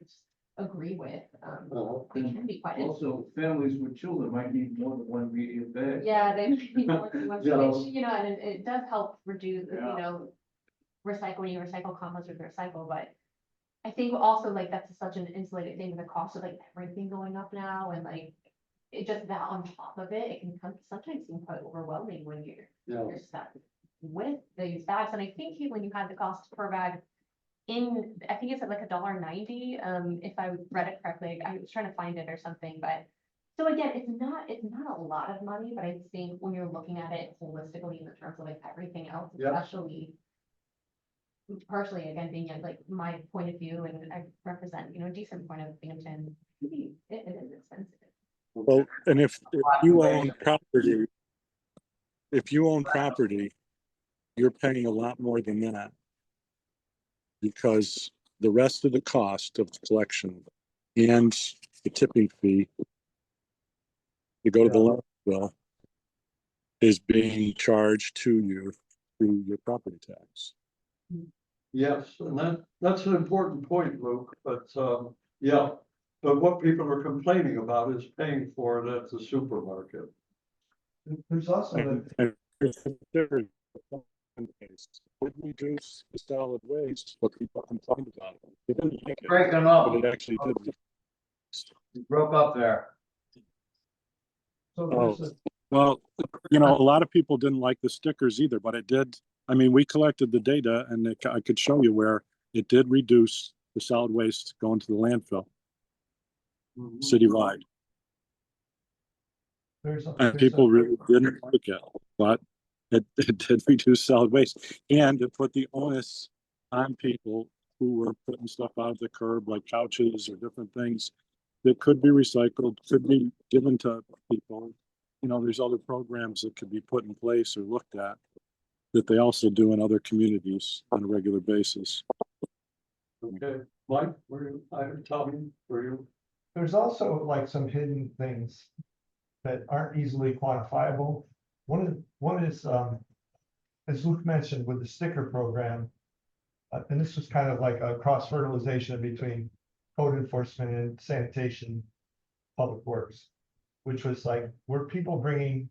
agree with, they can be quite. Also, families with children might need more than 1 medium bag. Yeah, they need more than one, Yeah. which, and it does help reduce, Yeah. recycle, compost or recycle, but. I think also like that's such an insulated thing, the cost of like everything going up now and like. It just that on top of it, it can sometimes seem quite overwhelming when Yeah. you're stuck with these bags, and I think when you had the cost per bag. I think it's at like $1.90, if I read it correctly, I was trying to find it or something, but. So again, it's not a lot of money, but I think when you're looking at it holistically in terms of like everything else, Yeah. especially. Partially, again, being like my point of view and I represent, a decent point of Binghamton, it is expensive. Well, and if you own property, you're paying a lot more than that. Because the rest of the cost of the collection and the tipping fee to go to the landfill is being charged to you through your property tax. Yes, and that's an important point, Luke, but yeah. But what people are complaining about is paying for it at the supermarket. There's also And there is one case, would reduce the solid waste, what people complained about. It didn't make it, Breaking but up, it actually did. you broke up there. So Oh. there's a, Well, a lot of people didn't like the stickers either, but it did. I mean, we collected the data and I could show you where it did reduce the solid waste going to the landfill citywide. And people really didn't like it, but it did reduce solid waste. And it put the onus on people who were putting stuff out of the curb, like couches or different things that could be recycled, could be given to people. You know, there's other programs that could be put in place or looked at that they also do in other communities on a regular basis. Okay, Mike, Tommy, were you? There's also like some hidden things that aren't easily quantifiable. One is, as Luke mentioned, with the sticker program, and this was kind of like a cross fertilization between code enforcement and sanitation, public works, which was like, were people bringing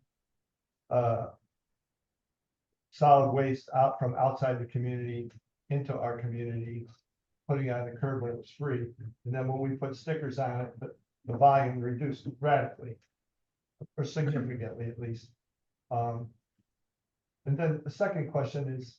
solid waste out from outside the community into our community, putting it on the curb when it was free. And then when we put stickers on it, the volume reduced radically, or significantly at least. And then the second question is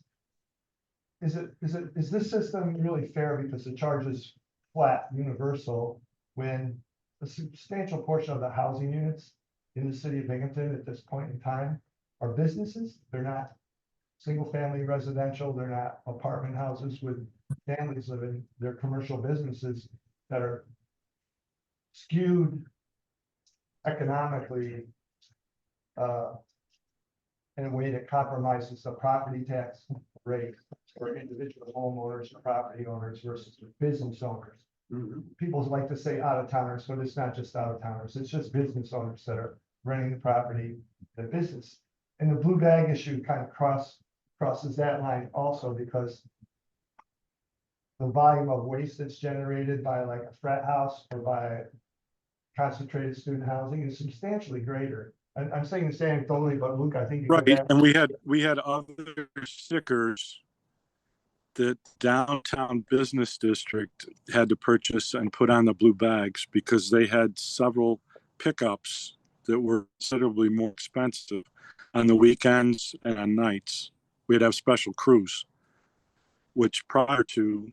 this system really fair because it charges flat universal when a substantial portion of the housing units in the city of Binghamton at this point in time are businesses? They're not single family residential, they're not apartment houses with families living, they're commercial businesses that are skewed economically in a way that compromises the property tax rate for individual homeowners or property owners versus business owners. People like to say out of towners, but it's not just out of towners, it's just business owners that are renting the property, the business. And the blue bag issue kind of crosses that line also, because the volume of waste that's generated by like a frat house or by concentrated student housing is substantially greater. I'm saying this anecdotally, but Luke, I think. Right, and we had other stickers that downtown business district had to purchase and put on the blue bags because they had several pickups that were considerably more expensive on the weekends and on nights. We'd have special crews, which prior to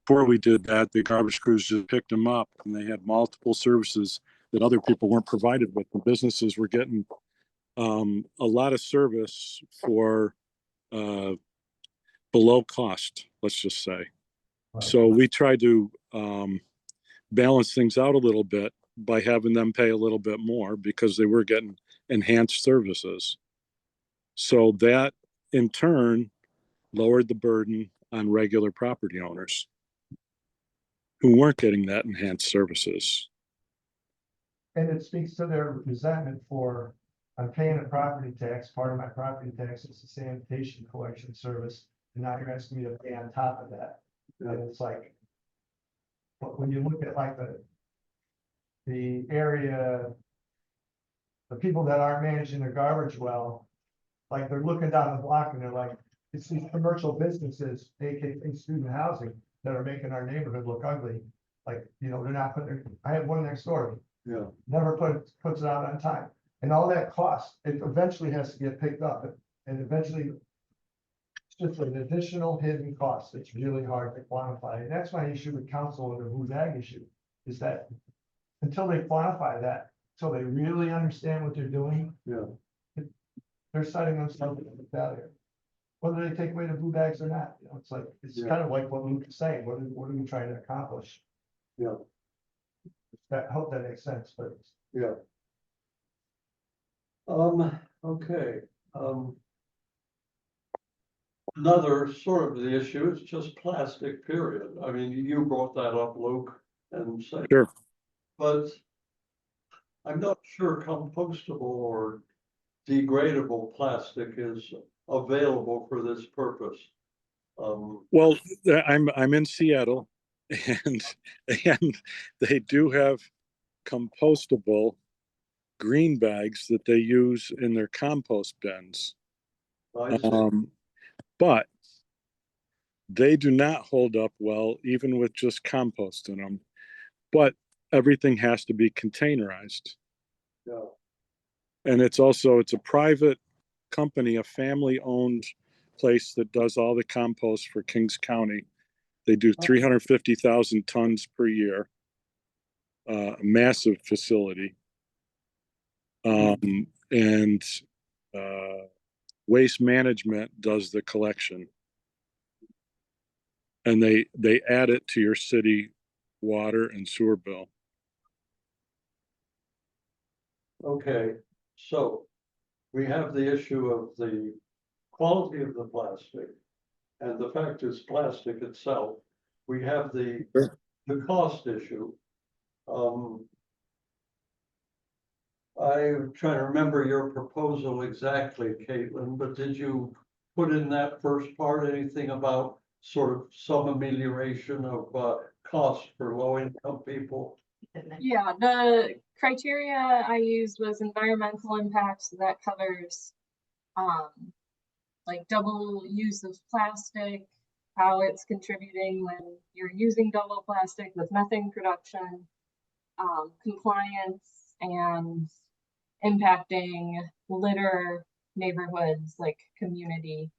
before we did that, the garbage crews just picked them up, and they had multiple services that other people weren't provided with. The businesses were getting a lot of service for below cost, let's just say. So we tried to balance things out a little bit by having them pay a little bit more because they were getting enhanced services. So that in turn lowered the burden on regular property owners who weren't getting that enhanced services. And it speaks to their resentment for, I'm paying a property tax, part of my property tax is the sanitation collection service, and now you're asking me to pay on top of that. And it's like, but when you look at like the area, the people that aren't managing their garbage well, like they're looking down the block and they're like, it's these commercial businesses, AKA student housing, that are making our neighborhood look ugly. Like, you know, they're not putting, I have one next door. Yeah. Never puts it out on time. And all that cost, it eventually has to get picked up, and eventually it's just an additional hidden cost. It's really hard to quantify. And that's my issue with council and the blue bag issue, is that until they quantify that, until they really understand what they're doing, they're setting themselves up for failure. Whether they take away the blue bags or not, you know, it's like, it's kind of like what Luke is saying. What are we trying to accomplish? Yeah. I hope that makes sense, but. Yeah. Okay. Another sort of the issue is just plastic, period. I mean, you brought that up, Luke, and said. Sure. But I'm not sure compostable or degradable plastic is available for this purpose. Well, I'm in Seattle, and they do have compostable green bags that they use in their compost bins. But they do not hold up well, even with just compost in them. But everything has to be containerized. Yeah. And it's a private company, a family-owned place that does all the compost for Kings County. They do 350,000 tons per year, a massive facility. And Waste Management does the collection. And they add it to your city water and sewer bill. Okay, so we have the issue of the quality of the plastic. And the fact is plastic itself. We have the cost issue. I'm trying to remember your proposal exactly, Caitlin, but did you put in that first part anything about sort of some amelioration of cost for low-income people? Yeah, the criteria I used was environmental impact, so that covers like double use of plastic, how it's contributing when you're using double plastic with methane production, compliance, and impacting litter neighborhoods like community.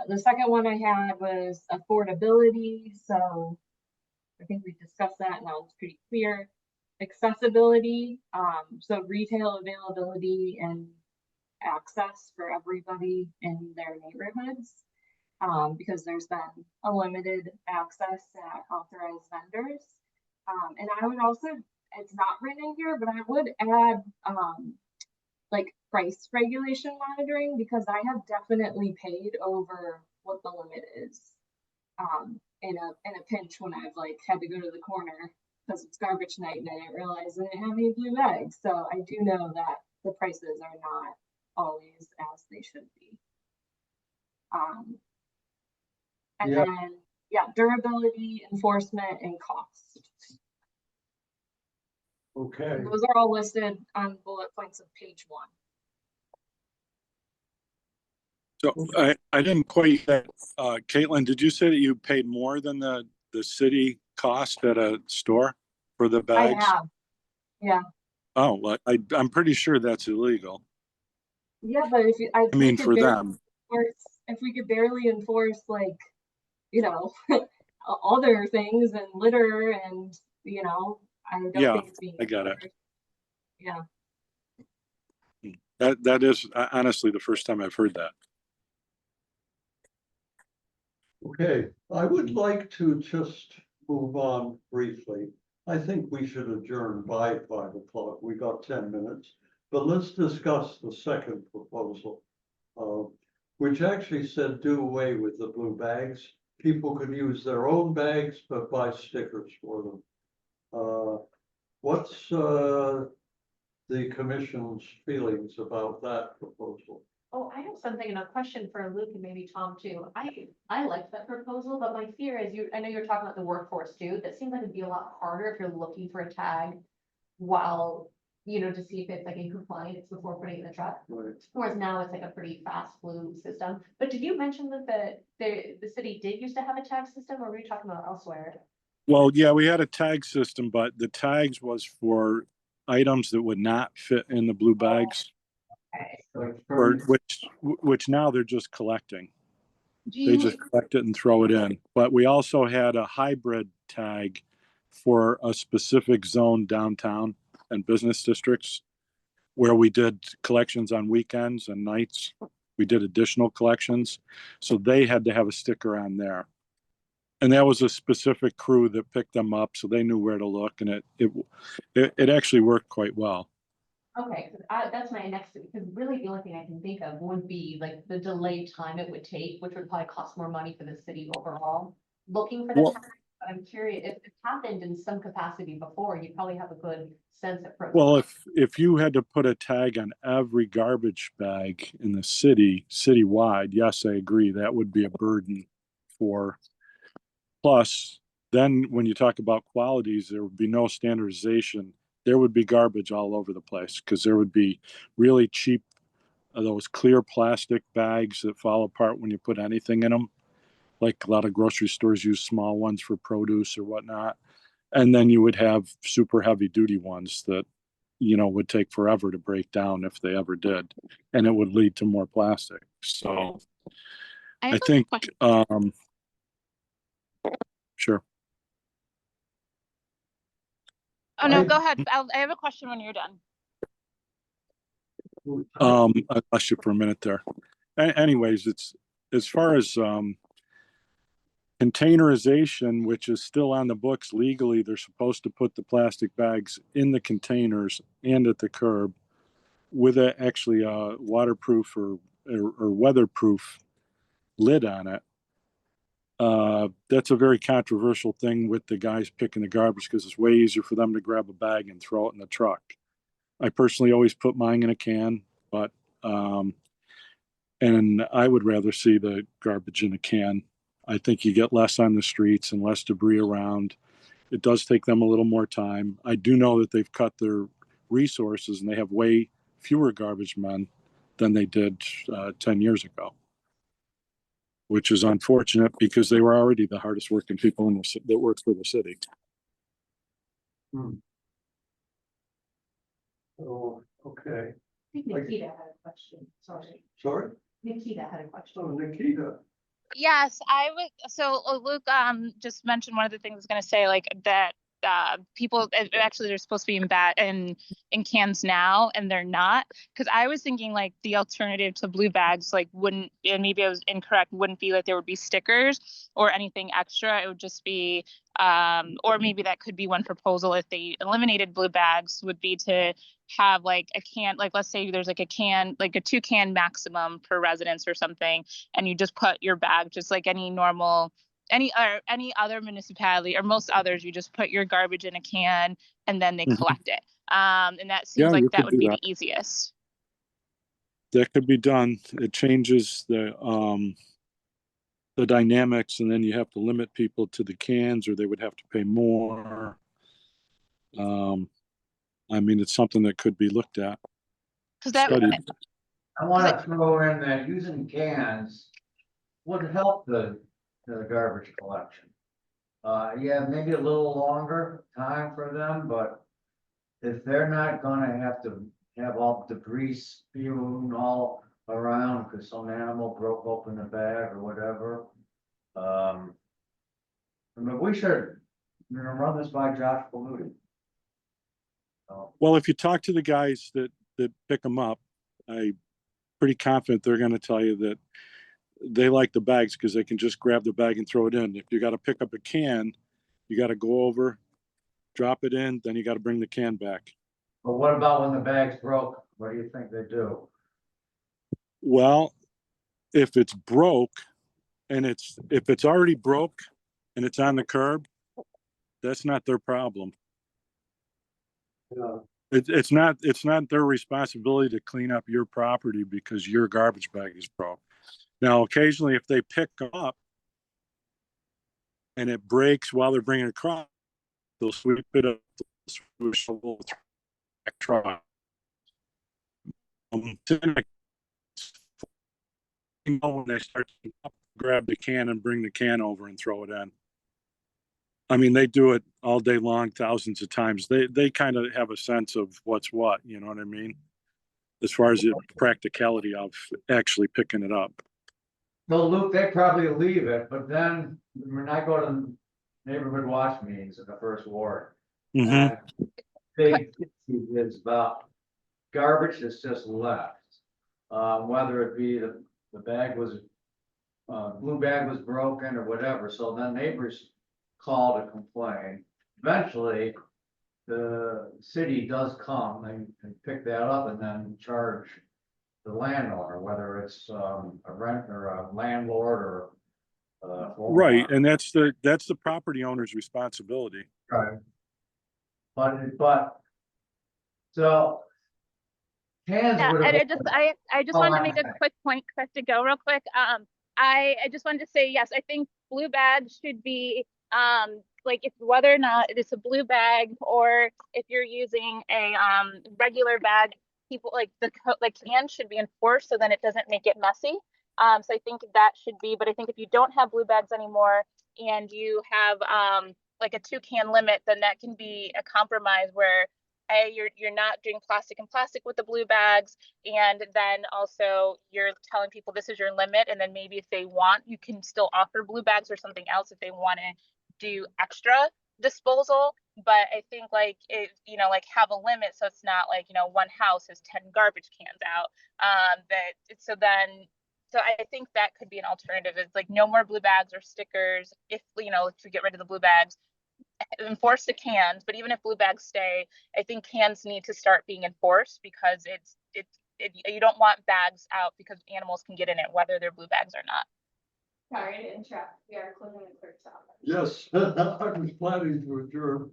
The second one I had was affordability, so I think we discussed that, now it's pretty clear. Accessibility, so retail availability and access for everybody in their neighborhoods, because there's been a limited access at authorized vendors. And I would also, it's not written here, but I would add like price regulation monitoring, because I have definitely paid over what the limit is in a pinch when I've like had to go to the corner because it's garbage night and I didn't realize I didn't have any blue bags. So I do know that the prices are not always as they should be. And Yeah. then, yeah, durability, enforcement, and cost. Okay, And those are all listed on bullet points of page 1. So I didn't quite get, Caitlin, did you say that you paid more than the city cost at a store for the I bags? have, yeah. Oh, well, I'm pretty sure that's illegal. Yeah, but if you, I mean, for them. if we could barely enforce, like, you know, other things and litter and, you know, I don't Yeah, think it's being. I got it. Yeah. That is honestly the first time I've heard that. okay, I would like to just move on briefly. I think we should adjourn by 5 o'clock. We got 10 minutes, but let's discuss the second proposal, which actually said do away with the blue bags. People could use their own bags, but buy stickers for them. What's the commission's feelings about that proposal? Oh, I have something and a question for Luke and maybe Tom too. I like that proposal, but my fear is I know you're talking about the workforce too. That seems like it'd be a lot harder if you're looking for a tag while, you know, to see if it's like in compliance before putting it in the truck. Right. Whereas now it's like a pretty fast flu system. But did you mention that the city did used to have a tag system, or were you talking about elsewhere? Well, yeah, we had a tag system, but the tags was for items that would not fit in the blue bags, or which now they're just collecting. They just collect it and throw it in. But we also had a hybrid tag for a specific zone downtown and business districts where we did collections on weekends and nights. We did additional collections. So they had to have a sticker on there. And that was a specific crew that picked them up, so they knew where to look, and it actually worked quite well. Okay, that's my next, because really the only thing I can think of would be like the delayed time it would take, which would probably cost more money for the city overall. Looking for the Well- tag, but I'm curious, if it happened in some capacity before, you probably have a good sense of. Well, if you had to put a tag on every garbage bag in the citywide, yes, I agree, that would be a burden for. Plus, then when you talk about qualities, there would be no standardization. There would be garbage all over the place because there would be really cheap, those clear plastic bags that fall apart when you put anything in them. Like a lot of grocery stores use small ones for produce or whatnot. And then you would have super heavy duty ones that, you know, would take forever to break down if they ever did. And it would lead to more plastic. So I think, sure. Oh, no, go ahead. I have a question when you're done. I lost you for a minute there. Anyways, it's as far as containerization, which is still on the books legally, they're supposed to put the plastic bags in the containers and at the curb with actually a waterproof or weatherproof lid on it. That's a very controversial thing with the guys picking the garbage because it's way easier for them to grab a bag and throw it in the truck. I personally always put mine in a can, but and I would rather see the garbage in a can. I think you get less on the streets and less debris around. It does take them a little more time. I do know that they've cut their resources and they have way fewer garbage men than they did 10 years ago, which is unfortunate because they were already the hardest working people in that worked for the city. Oh, okay. I think Nikita had a question, sorry. Sorry? Nikita had a question. Oh, Nikita. Yes, I would. So Luke just mentioned one of the things I was going to say, like that people actually they're supposed to be in cans now, and they're not. Because I was thinking like the alternative to blue bags like wouldn't, and maybe I was incorrect, wouldn't be like there would be stickers or anything extra. It would just be or maybe that could be one proposal if they eliminated blue bags, would be to have like a can, like let's say there's like a can, like a 2-can maximum per residence or something, and you just put your bag just like any normal any other municipality or most others, you just put your garbage in a can and then they collect it. And that seems like that would be the easiest. That could be done. It changes the dynamics, and then you have to limit people to the cans or they would have to pay more. I mean, it's something that could be looked at. Studied. I want to throw in that using cans would help the garbage collection. Yeah, maybe a little longer time for them, but if they're not gonna have to have all debris spewing all around because some animal broke open the bag or whatever. I mean, we should, run this by Josh Paludi. Well, if you talk to the guys that pick them up, I'm pretty confident they're going to tell you that they like the bags because they can just grab the bag and throw it in. If you got to pick up a can, you got to go over, drop it in, then you got to bring the can back. But what about when the bag's broke? What do you think they do? Well, if it's broke and if it's already broke and it's on the curb, that's not their problem. Yeah. It's not their responsibility to clean up your property because your garbage bag is broke. Now, occasionally, if they pick up and it breaks while they're bringing it across, they'll sweep it up, truck. When they start to grab the can and bring the can over and throw it in. I mean, they do it all day long, thousands of times. They kind of have a sense of what's what, you know what I mean? As far as the practicality of actually picking it up. So Luke, they probably leave it, but then when I go to neighborhood watch meetings in the first ward, big issue is about garbage that's just left. Whether it be the bag was, blue bag was broken or whatever, so then neighbors call to complain. Eventually, the city does come and pick that up and then charge the landowner, whether it's a rent or a landlord or right, and that's the property owner's responsibility. right. But so cans Yeah, would and have. I just wanted to make a quick point, because I have to go real quick. I just wanted to say, yes, I think blue bags should be like if whether or not it's a blue bag or if you're using a regular bag, people like the can should be enforced so then it doesn't make it messy. So I think that should be, but I think if you don't have blue bags anymore and you have like a 2-can limit, then that can be a compromise where you're not doing plastic and plastic with the blue bags, and then also you're telling people this is your limit, and then maybe if they want, you can still offer blue bags or something else if they want to do extra disposal. But I think like if like have a limit so it's not like one house has 10 garbage cans out. So then So I think that could be an alternative. It's like no more blue bags or stickers. If, you know, if we get rid of the blue bags, enforce the cans, but even if blue bags stay, I think cans need to start being enforced because you don't want bags out because animals can get in it, whether they're blue bags or not. Sorry to interrupt. We are closing the clerk's office. Yes, I was planning to adjourn.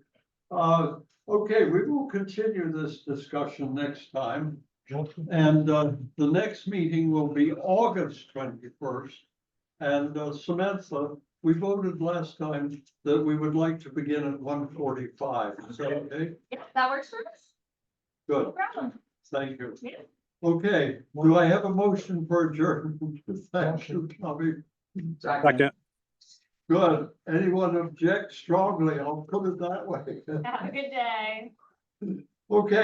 Okay, we will continue this discussion next time. And the next meeting will be August 21st. And Samantha, we voted last time that we would like to begin at 1:45. Is that okay? Yeah, that works for us. Good, No problem. thank you. Yeah. Okay, do I have a motion for adjournment? Thank you, Tommy. Second. Good. Anyone object strongly? I'll put it that way. Have a good day. Okay.